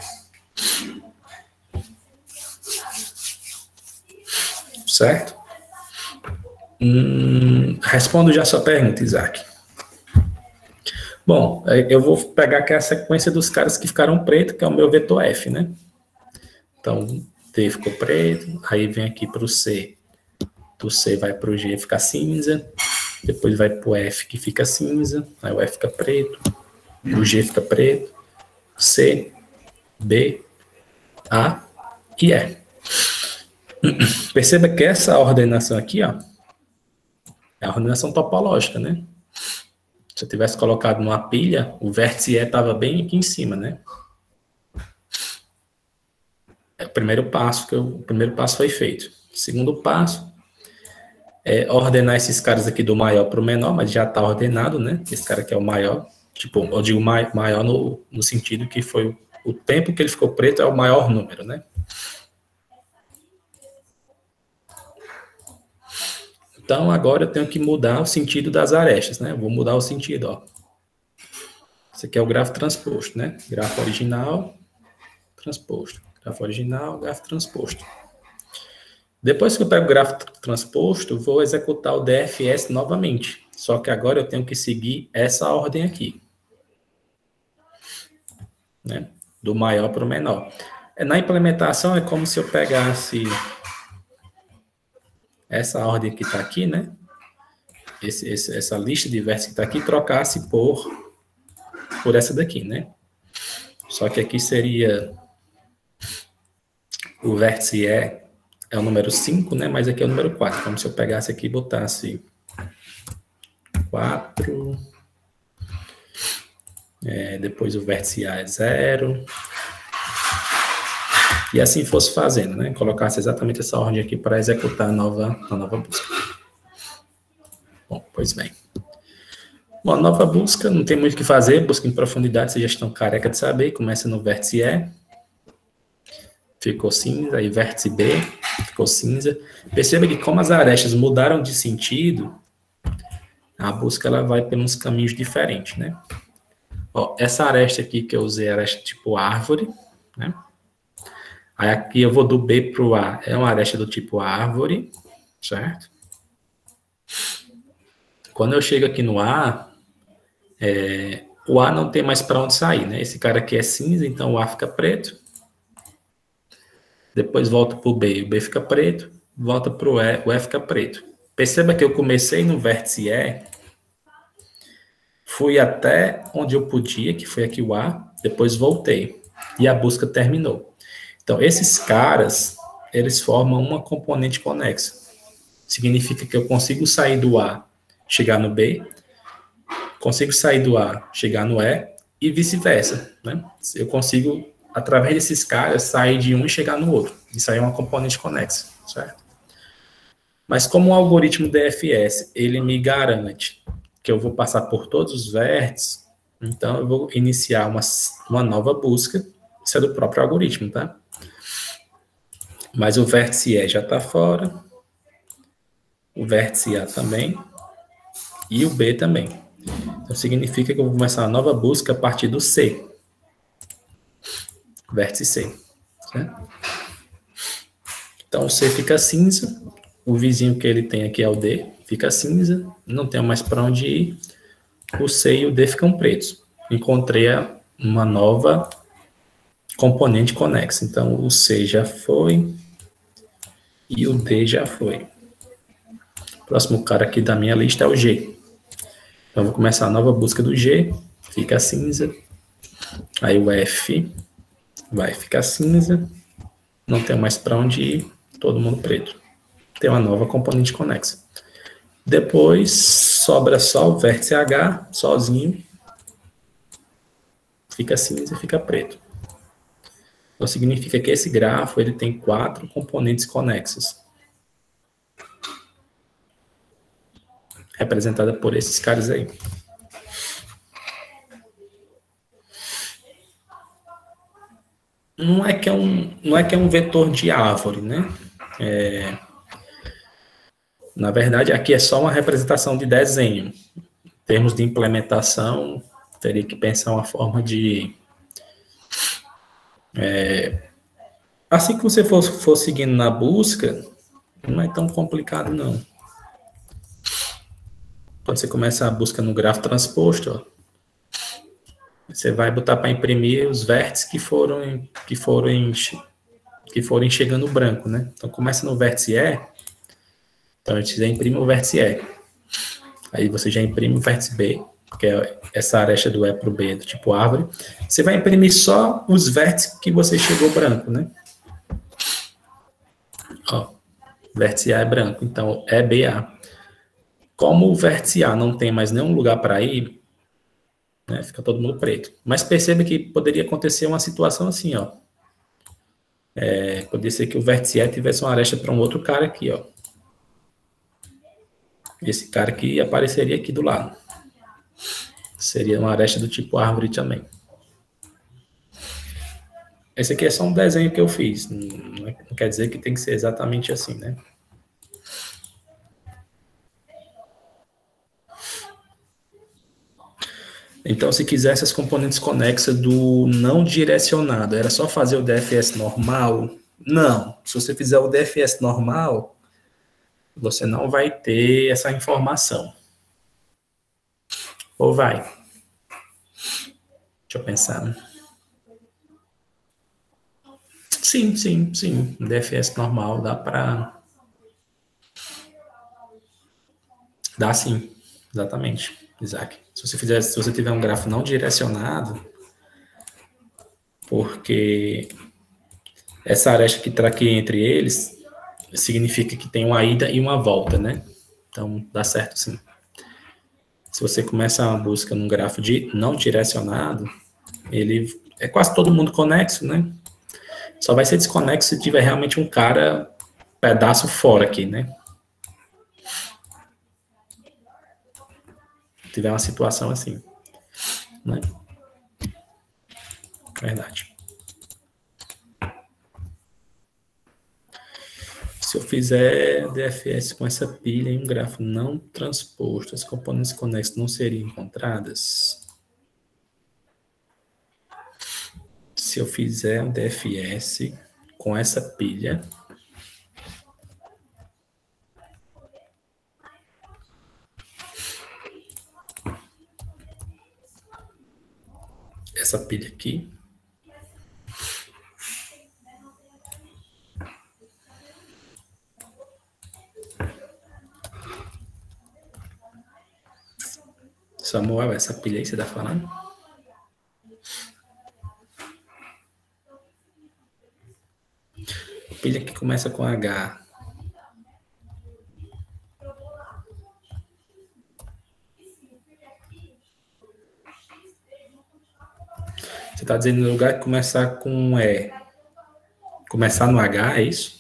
Certo? Respondo já a sua pergunta, Isaac. Bom, eu vou pegar aqui a sequência dos caras que ficaram preto, que é o meu vetor F, né? Então, D ficou preto, aí vem aqui para o C. Do C vai para o G ficar cinza, depois vai para o F que fica cinza, aí o F fica preto, o G fica preto, C, B, A e E. Perceba que essa ordenação aqui, ó, é a ordenação topológica, né? Se eu tivesse colocado numa pilha, o vértice E estava bem aqui em cima, né? É o primeiro passo foi feito. O segundo passo é ordenar esses caras aqui do maior para o menor, mas já está ordenado, né? Esse cara aqui é o maior. Tipo, eu digo maior no sentido que foi o tempo que ele ficou preto é o maior número, né? Então, agora eu tenho que mudar o sentido das arestas, né? Eu vou mudar o sentido, ó. Esse aqui é o grafo transposto, né? Grafo original, transposto. Grafo original, grafo transposto. Depois que eu pego o grafo transposto, vou executar o DFS novamente. Só que agora eu tenho que seguir essa ordem aqui. Né? Do maior para o menor. Na implementação é como se eu pegasse essa ordem que está aqui, né? Essa lista de vértices que está aqui, trocasse por essa daqui, né? Só que aqui seria o vértice E é o número 5, né? Mas aqui é o número 4. Como se eu pegasse aqui e botasse 4. Depois o vértice A é 0. E assim fosse fazendo, né? Colocasse exatamente essa ordem aqui para executar a nova busca. Bom, pois bem. Bom, a nova busca, não tem muito o que fazer. Busca em profundidade, vocês já estão careca de saber. Começa no vértice E. Ficou cinza. Aí vértice B. Ficou cinza. Perceba que como as arestas mudaram de sentido, a busca ela vai pelos caminhos diferentes, né? Ó, essa aresta aqui que eu usei é aresta tipo árvore, né? Aí aqui eu vou do B para o A, é uma aresta do tipo árvore, certo? Quando eu chego aqui no A, o A não tem mais para onde sair, né? Esse cara aqui é cinza, então o A fica preto. Depois volta para o B fica preto. Volta para o E fica preto. Perceba que eu comecei no vértice E, fui até onde eu podia, que foi aqui o A, depois voltei. E a busca terminou. Então, esses caras, eles formam uma componente conexa. Significa que eu consigo sair do A, chegar no B, consigo sair do A, chegar no E vice-versa, né? Eu consigo, através desses caras, sair de um e chegar no outro. Isso aí é uma componente conexa, certo? Mas como o algoritmo DFS, ele me garante que eu vou passar por todos os vértices, então eu vou iniciar uma nova busca. Isso é do próprio algoritmo, tá? Mas o vértice E já está fora, o vértice A também, e o B também. Então, significa que eu vou começar uma nova busca a partir do C. Vértice C. Certo? Então, o C fica cinza, o vizinho que ele tem aqui é o D, fica cinza, não tem mais para onde ir, o C e o D ficam pretos. Encontrei uma nova componente conexa. Então, o C já foi e o D já foi. O próximo cara aqui da minha lista é o G. Então, vou começar a nova busca do G, fica cinza. Aí o F vai ficar cinza, não tem mais para onde ir, todo mundo preto. Tem uma nova componente conexa. Depois, sobra só o vértice H, sozinho, fica cinza e fica preto. Então, significa que esse grafo ele tem 4 componentes conexas, representada por esses caras aí. Não é que é um vetor de árvore, né? Na verdade, aqui é só uma representação de desenho. Em termos de implementação, teria que pensar uma forma de... assim que você for seguindo na busca, não é tão complicado, não. Quando você começa a busca no grafo transposto, ó, você vai botar para imprimir os vértices que forem chegando branco, né? Então, começa no vértice E, então a gente já imprime o vértice E. Aí você já imprime o vértice B, que é essa aresta do E para o B, do tipo árvore. Você vai imprimir só os vértices que você chegou branco, né? Ó, vértice A é branco, então é BA. Como o vértice A não tem mais nenhum lugar para ir, né, fica todo mundo preto. Mas perceba que poderia acontecer uma situação assim, ó. Poderia ser que o vértice E tivesse uma aresta para um outro cara aqui, ó. Esse cara aqui apareceria aqui do lado. Seria uma aresta do tipo árvore também. Esse aqui é só um desenho que eu fiz. Não quer dizer que tem que ser exatamente assim, né? Então, se quisesse as componentes conexas do não direcionado, era só fazer o DFS normal? Não. Se você fizer o DFS normal, você não vai ter essa informação. Ou vai? Deixa eu pensar. Né? Sim. DFS normal dá para... Dá sim, exatamente, Isaac. Se você tiver um grafo não direcionado, porque essa aresta que está aqui entre eles significa que tem uma ida e uma volta, né? Então, dá certo sim. Se você começa uma busca num grafo de não direcionado, ele é quase todo mundo conexo, né? Só vai ser desconexo se tiver realmente um cara pedaço fora aqui, né? Se tiver uma situação assim, né? Verdade. Se eu fizer DFS com essa pilha em um grafo não transposto, as componentes conexas não seriam encontradas? Se eu fizer um DFS com essa pilha, essa pilha aqui, Samuel, essa pilha aí você está falando? A pilha que começa com H. Você está dizendo no lugar que começar com E. Começar no H, é isso?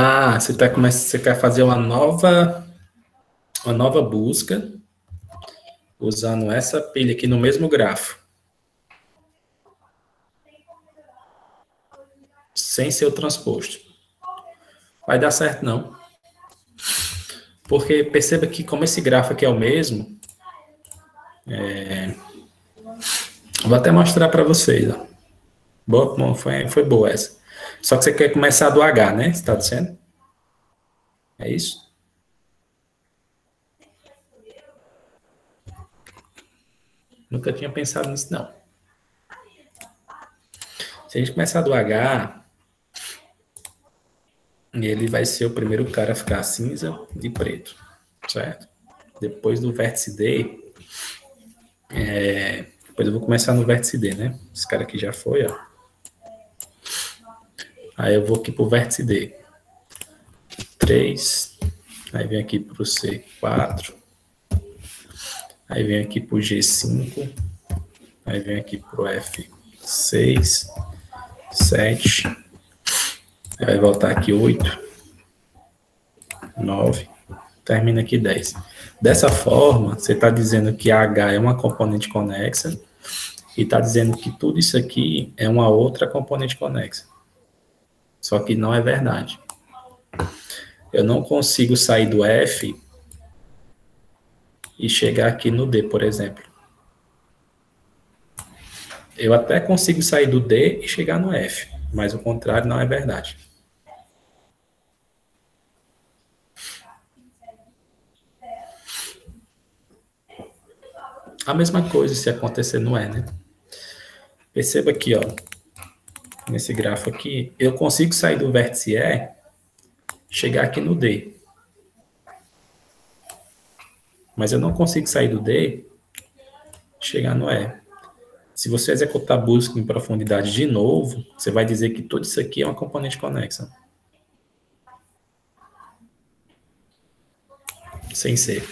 Ah, você quer fazer uma nova busca usando essa pilha aqui no mesmo grafo, sem ser o transposto. Vai dar certo não. Porque perceba que como esse grafo aqui é o mesmo, vou até mostrar para vocês. Ó. Bom, foi boa essa. Só que você quer começar do H, né? Você está dizendo? É isso? Nunca tinha pensado nisso, não. Se a gente começar do H, ele vai ser o primeiro cara a ficar cinza e preto, certo? Depois do vértice D, depois eu vou começar no vértice D, né? Esse cara aqui já foi, ó. Aí eu vou aqui pro vértice D. 3. Aí vem aqui pro C, 4. Aí vem aqui pro G5. Aí vem aqui pro F6. 7. Aí vai voltar aqui 8. 9. Termina aqui 10. Dessa forma, você está dizendo que a H é uma componente conexa e está dizendo que tudo isso aqui é uma outra componente conexa. Só que não é verdade. Eu não consigo sair do F e chegar aqui no D, por exemplo. Eu até consigo sair do D e chegar no F, mas o contrário não é verdade. A mesma coisa se acontecer no E, né? Perceba aqui, ó, nesse grafo aqui, eu consigo sair do vértice E, chegar aqui no D. Mas eu não consigo sair do D, chegar no E. Se você executar a busca em profundidade de novo, você vai dizer que tudo isso aqui é uma componente conexa. Sem ser.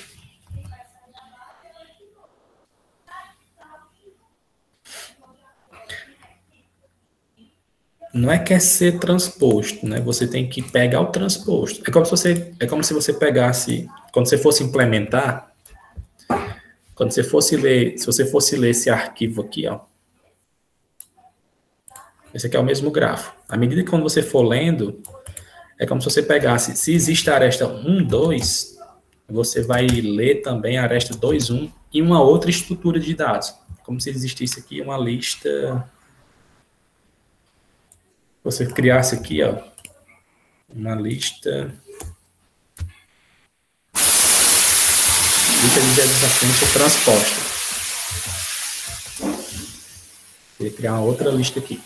Não é que é ser transposto, né? Você tem que pegar o transposto. É como se você pegasse, quando você fosse implementar, quando você fosse ler, se você fosse ler esse arquivo aqui, ó. Esse aqui é o mesmo grafo. À medida que quando você for lendo, é como se você pegasse, se existe a aresta 1, 2, você vai ler também a aresta 2, 1 e uma outra estrutura de dados. Como se existisse aqui uma lista. Você criasse aqui, ó, uma lista de adjacência transposta. Vou criar uma outra lista aqui.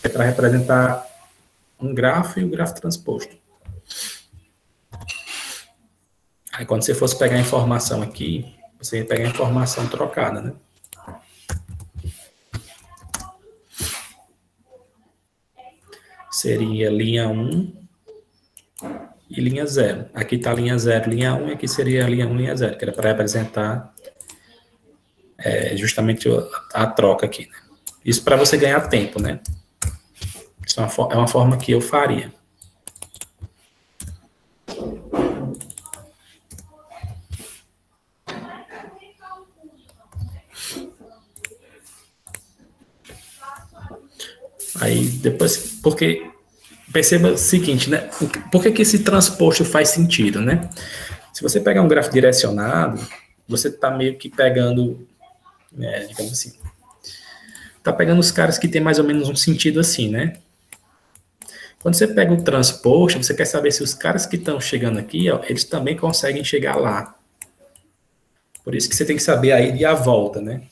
É para representar um grafo e o grafo transposto. Aí quando você fosse pegar a informação aqui, você ia pegar a informação trocada, né? Seria linha 1 e linha 0. Aqui está linha 0, linha 1, e aqui seria a linha 1, linha 0, que era para representar justamente a troca aqui. Né? Isso para você ganhar tempo, né? Isso é uma forma que eu faria. Aí depois, porque perceba o seguinte, né? Por que esse transposto faz sentido, né? Se você pegar um gráfico direcionado, você está meio que pegando, digamos assim, está pegando os caras que tem mais ou menos um sentido assim, né? Quando você pega o transposto, você quer saber se os caras que estão chegando aqui, ó, eles também conseguem chegar lá. Por isso que você tem que saber a ida e a volta, né?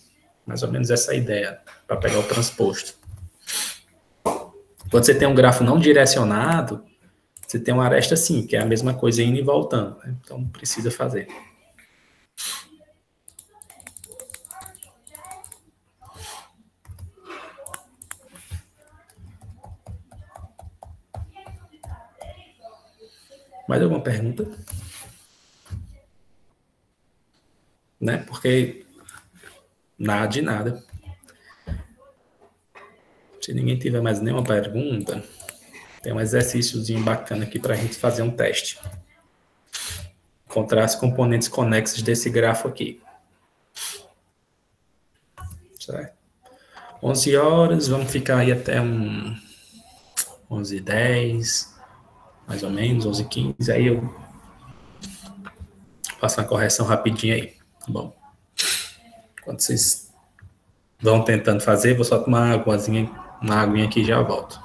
Mais ou menos essa ideia, para pegar o transposto. Quando você tem um grafo não direcionado, você tem uma aresta assim, que é a mesma coisa indo e voltando. Né? Então, não precisa fazer. Mais alguma pergunta? Né? Porque nada de nada. Se ninguém tiver mais nenhuma pergunta, Tem um exercíciozinho bacana aqui para a gente fazer um teste. Encontrar as componentes conexas desse grafo aqui. Certo? 11 horas, vamos ficar aí até 11h10, mais ou menos, 11h15. Aí eu faço uma correção rapidinha aí. Bom, quando vocês vão tentando fazer, vou só tomar uma aguinha aqui e já volto.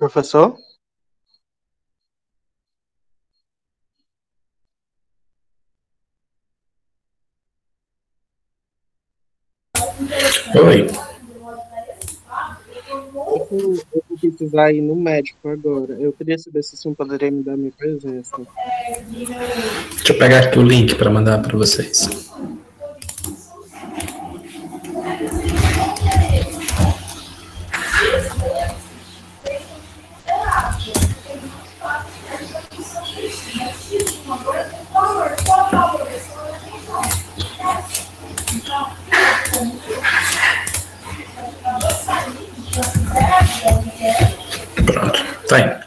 Professor? Oi. Eu vou precisar ir no médico agora. Eu queria saber se o senhor poderia me dar minha presença. Deixa eu pegar aqui o link para mandar para vocês. Pronto, tá aí.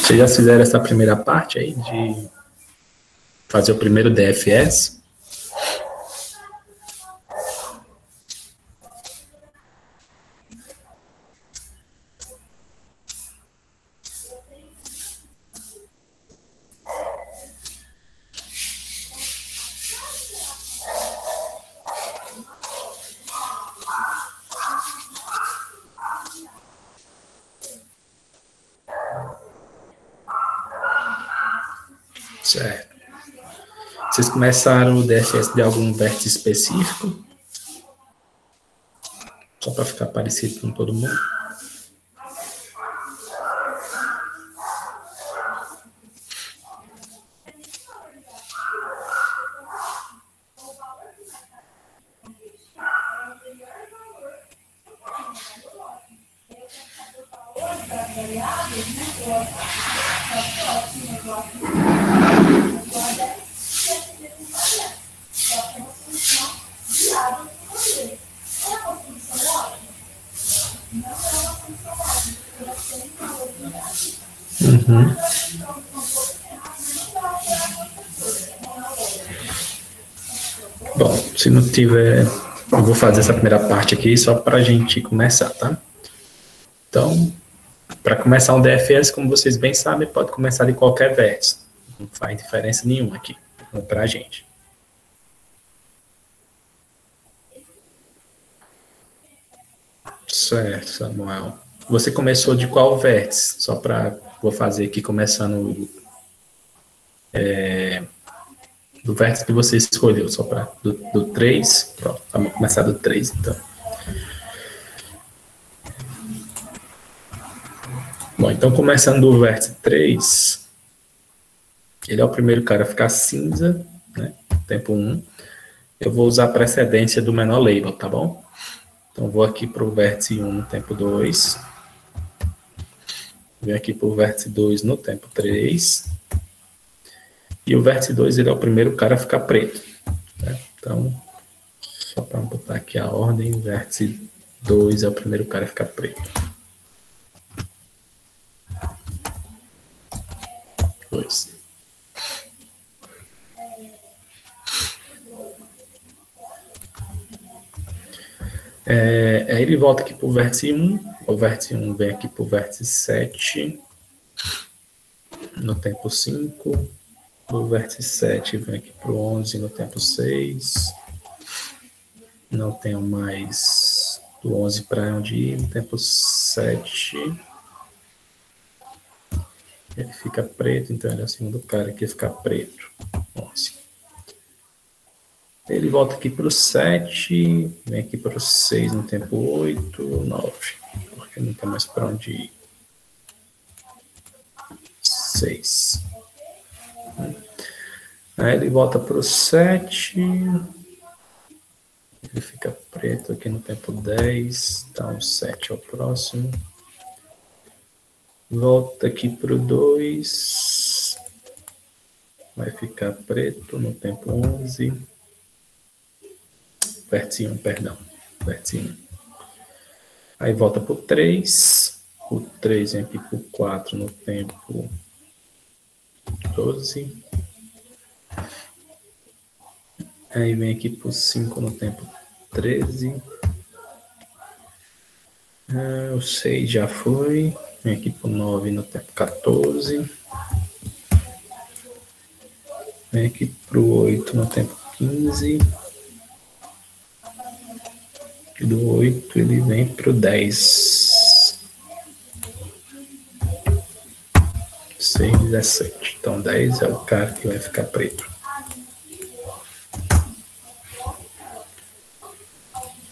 Vocês já fizeram essa primeira parte aí de fazer o primeiro DFS? Certo. Vocês começaram o DFS de algum vértice específico? Só para ficar parecido com todo mundo? Uhum. Bom, se não tiver, eu vou fazer essa primeira parte aqui só para a gente começar, tá? Então, para começar um DFS, como vocês bem sabem, pode começar de qualquer vértice. Não faz diferença nenhuma aqui para a gente. Certo, Samuel. Você começou de qual vértice? Só para vou fazer aqui começando do vértice que você escolheu, só para do 3. Pronto, vamos começar do 3, então. Bom, então começando do vértice 3, ele é o primeiro cara a ficar cinza, né? Tempo 1. Eu vou usar a precedência do menor label, tá bom? Então vou aqui para o vértice 1 no tempo 2. Venho aqui para o vértice 2 no tempo 3. E o vértice 2 ele é o primeiro cara a ficar preto. Né? Então, só para botar aqui a ordem, o vértice 2 é o primeiro cara a ficar preto. 2. Aí ele volta aqui para o vértice 1. O vértice 1 vem aqui para o vértice 7. No tempo 5. O vértice 7 vem aqui para o 11 no tempo 6. Não tenho mais do 11 para onde ir. No tempo 7. Ele fica preto, então ele é o segundo cara que fica preto. 11. Ele volta aqui para o 7, vem aqui para o 6 no tempo 8, 9, porque não tem mais para onde ir. 6. Aí ele volta para o 7, ele fica preto aqui no tempo 10, então o 7 é o próximo. Volta aqui para o 2. Vai ficar preto no tempo 11. Vértice 1, perdão. Vértice 1. Aí volta para o 3. O 3 vem aqui para o 4 no tempo 12. Aí vem aqui para o 5 no tempo 13. O 6 já foi. Vem aqui para o 9 no tempo 14. Vem aqui para o 8 no tempo 15. E do 8 ele vem para o 10. 6, 17. Então 10 é o cara que vai ficar preto.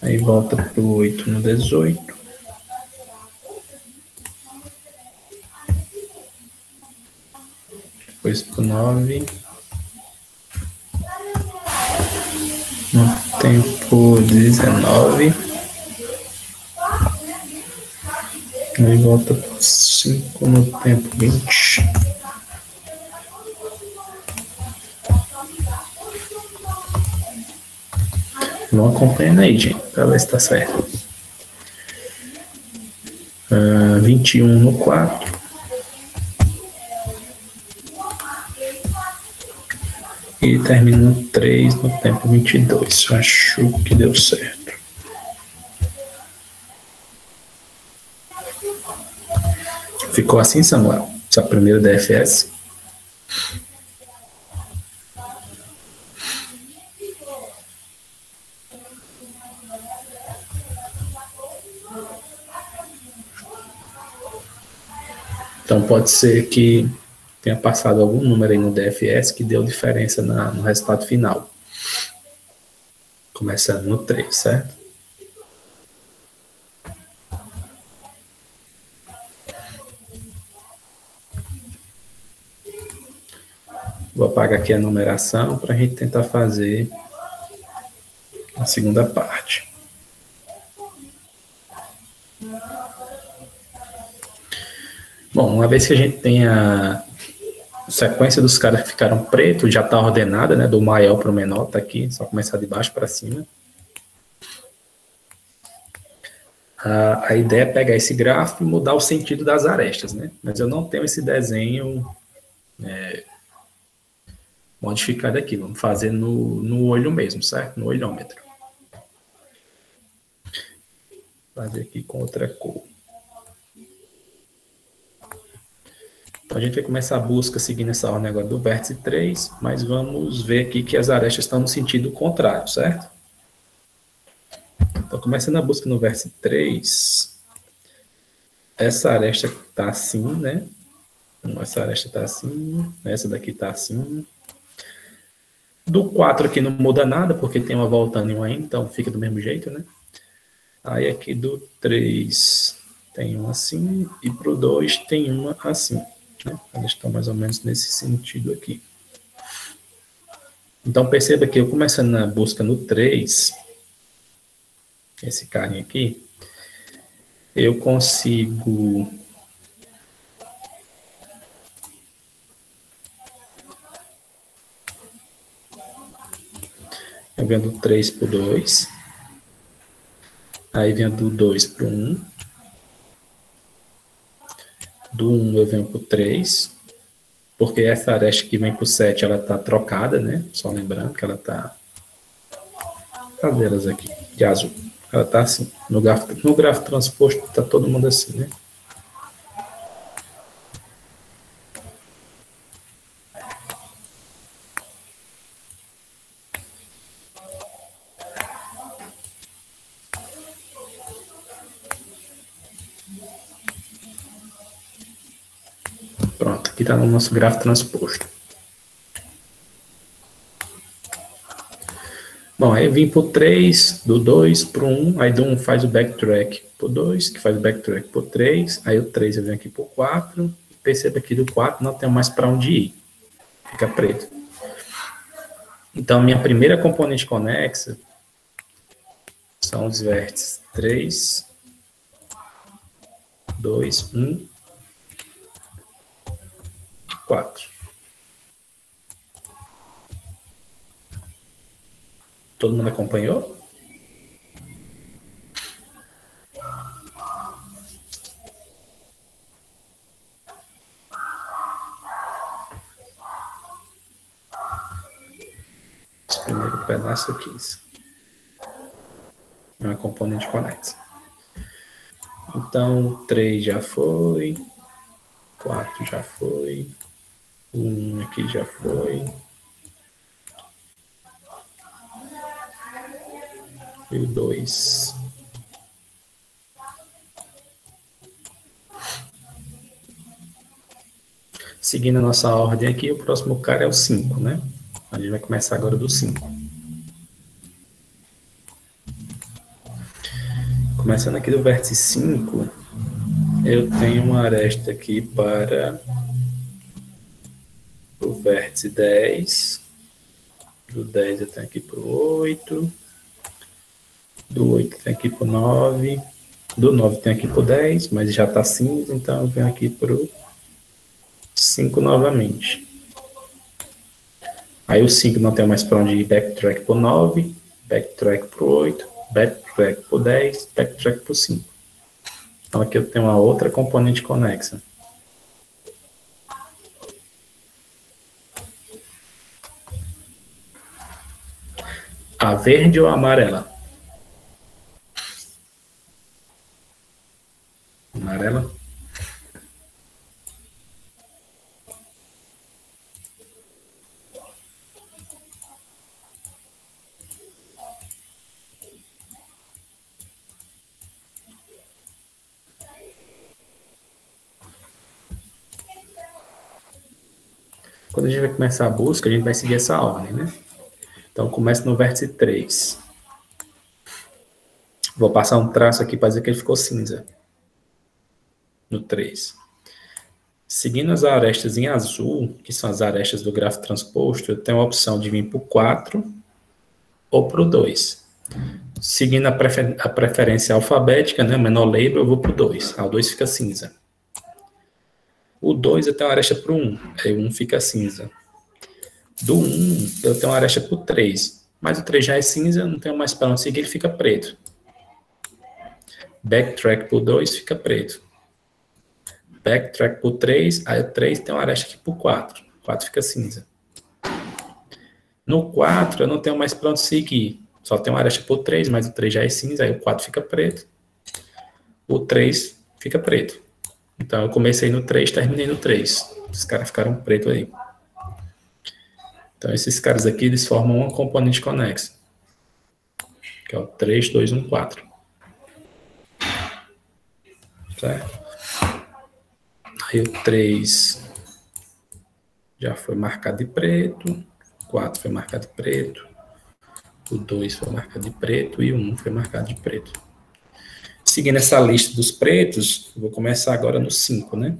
Aí volta para o 8 no 18. Depois para o 9. No tempo 19. Aí volta para o 5 no tempo 20. Vão acompanhando aí, gente, para ver se está certo. 21 no 4. E termina no 3 no tempo 22. Acho que deu certo. Ficou assim, Samuel? Essa primeira DFS? Então pode ser que tenha passado algum número aí no DFS que deu diferença no resultado final. Começando no 3, certo? Vou apagar aqui a numeração para a gente tentar fazer a segunda parte. Bom, uma vez que a gente tem a sequência dos caras que ficaram pretos, já está ordenada, né? Do maior para o menor, tá aqui, só começar de baixo para cima. A ideia é pegar esse gráfico e mudar o sentido das arestas, né? Mas eu não tenho esse desenho modificado aqui. Vamos fazer no olho mesmo, certo? No olhômetro. Fazer aqui com outra cor. Então, a gente vai começar a busca seguindo essa ordem agora do vértice 3, mas vamos ver aqui que as arestas estão no sentido contrário, certo? Então, começando a busca no vértice 3, essa aresta está assim, né? Essa aresta está assim, essa daqui está assim. Do 4 aqui não muda nada, porque tem uma voltando e uma indo, então fica do mesmo jeito, né? Aí aqui do 3 tem uma assim, e para o 2 tem uma assim. Né? Elas estão mais ou menos nesse sentido aqui. Então perceba que eu começando na busca no 3, esse carinha aqui, eu consigo eu venho do 3 para o 2, aí venho do 2 para o 1, do 1 eu venho para o 3, porque essa aresta que vem para o 7, ela está trocada, né? Só lembrando que ela está... Cadê elas aqui? De azul. Ela está assim. No gráfico transposto está todo mundo assim, né? Pronto, aqui está no nosso gráfico transposto. Bom, aí eu vim para o 3, do 2 para o 1, aí do 1 faz o backtrack para o 2, que faz o backtrack para o 3, aí o 3 eu venho aqui para o 4, perceba que do 4 não tem mais para onde ir, fica preto. Então, minha primeira componente conexa são os vértices 3, 2, 1 4. Todo mundo acompanhou? Esse primeiro pedaço aqui. É uma componente conexa. Então, 3 já foi. 4 já foi. 1 aqui já foi. E o 2. Seguindo a nossa ordem aqui, o próximo cara é o 5, né? A gente vai começar agora do 5. Começando aqui do vértice 5, eu tenho uma aresta aqui para o vértice 10. Do 10 eu tenho aqui para o 8. Do 8 tem aqui para o 9. Do 9 tem aqui para o 10, mas já está cinza, então eu venho aqui para o 5 novamente. Aí o 5 não tem mais para onde ir, backtrack para o 9, backtrack para o 8, backtrack para o 10, backtrack para o 5. Então aqui eu tenho uma outra componente conexa. A verde ou a amarela? Amarela. Quando a gente vai começar a busca, a gente vai seguir essa ordem, né? Então, começa no vértice 3. Vou passar um traço aqui para dizer que ele ficou cinza. No 3. Seguindo as arestas em azul, que são as arestas do grafo transposto, eu tenho a opção de vir para o 4 ou para o 2. Seguindo a preferência alfabética, né, menor label, eu vou para o 2. O 2 fica cinza. O 2 eu tenho uma aresta para o 1, aí o 1 fica cinza. Do 1 eu tenho uma aresta para o 3, mas o 3 já é cinza, não tenho mais para onde seguir, ele fica preto. Backtrack para o 2 fica preto. Backtrack para o 3, aí o 3 tem uma aresta aqui para o 4. O 4 fica cinza. No 4 eu não tenho mais para onde seguir. Só tem uma aresta para o 3, mas o 3 já é cinza, aí o 4 fica preto. O 3 fica preto. Então eu comecei no 3, terminei no 3. Os caras ficaram pretos aí. Então esses caras aqui, eles formam uma componente conexa. Que é o 3, 2, 1, 4. Certo? Aí o 3 já foi marcado de preto. O 4 foi marcado de preto. O 2 foi marcado de preto e o 1 foi marcado de preto. Seguindo essa lista dos pretos, vou começar agora no 5, né?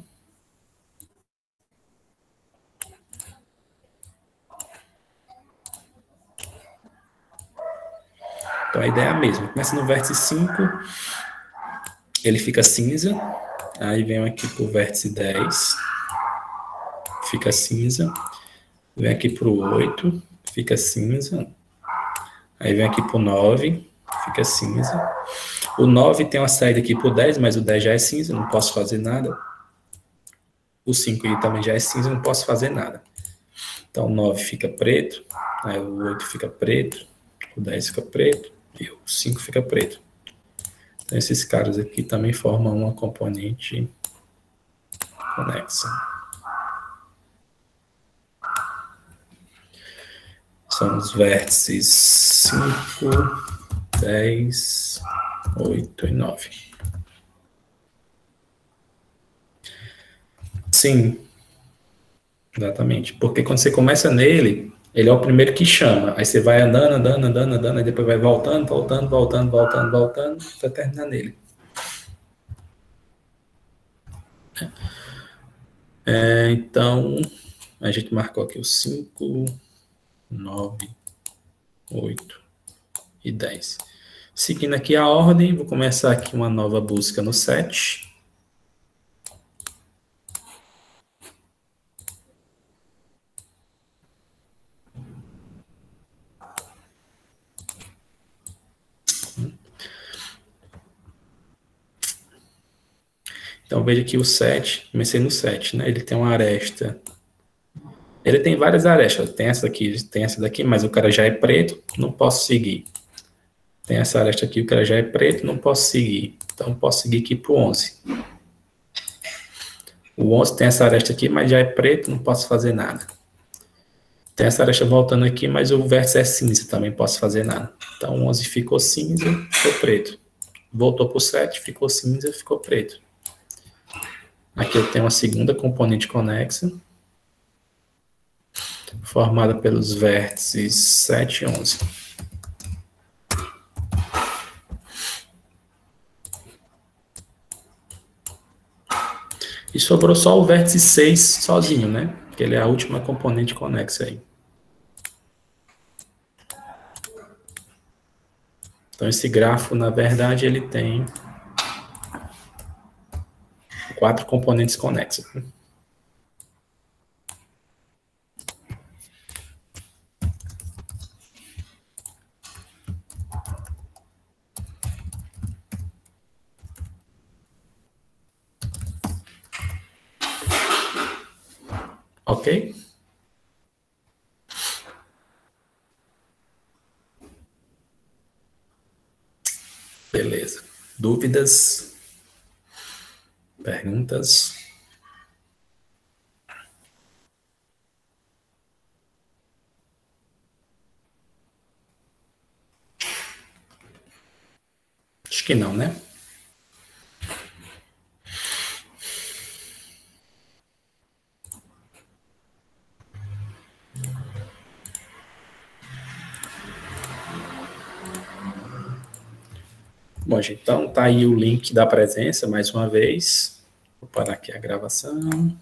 Então a ideia é a mesma. Começa no vértice 5, ele fica cinza. Aí venho aqui para o vértice 10, fica cinza. Vem aqui para o 8, fica cinza. Aí vem aqui para o 9, fica cinza. O 9 tem uma saída aqui para o 10, mas o 10 já é cinza, não posso fazer nada. O 5 aí também já é cinza, não posso fazer nada. Então o 9 fica preto, aí o 8 fica preto, o 10 fica preto e o 5 fica preto. Então esses caras aqui também formam uma componente conexa. São os vértices 5, 10, 8 e 9. Sim, exatamente. Porque quando você começa nele, ele é o primeiro que chama. Aí você vai andando, andando, andando, andando, aí depois vai voltando, voltando, voltando, voltando, voltando, até terminar nele. Então, a gente marcou aqui os 5, 9, 8 e 10. Seguindo aqui a ordem, vou começar aqui uma nova busca no 7. Então, veja aqui o 7, comecei no 7, né? Ele tem uma aresta. Ele tem várias arestas. Tem essa aqui, tem essa daqui, mas o cara já é preto, não posso seguir. Tem essa aresta aqui, o cara já é preto, não posso seguir. Então, posso seguir aqui para o 11. O 11 tem essa aresta aqui, mas já é preto, não posso fazer nada. Tem essa aresta voltando aqui, mas o vértice é cinza, também posso fazer nada. Então, o 11 ficou cinza, ficou preto. Voltou para o 7, ficou cinza, ficou preto. Aqui eu tenho uma segunda componente conexa, formada pelos vértices 7 e 11. E sobrou só o vértice 6 sozinho, né? Que ele é a última componente conexa aí. Então, esse grafo, na verdade, ele tem 4 componentes conexas. Ok? Beleza. Dúvidas? Perguntas? Acho que não, né? Bom, gente, então tá aí o link da presença, mais uma vez. Vou parar aqui a gravação.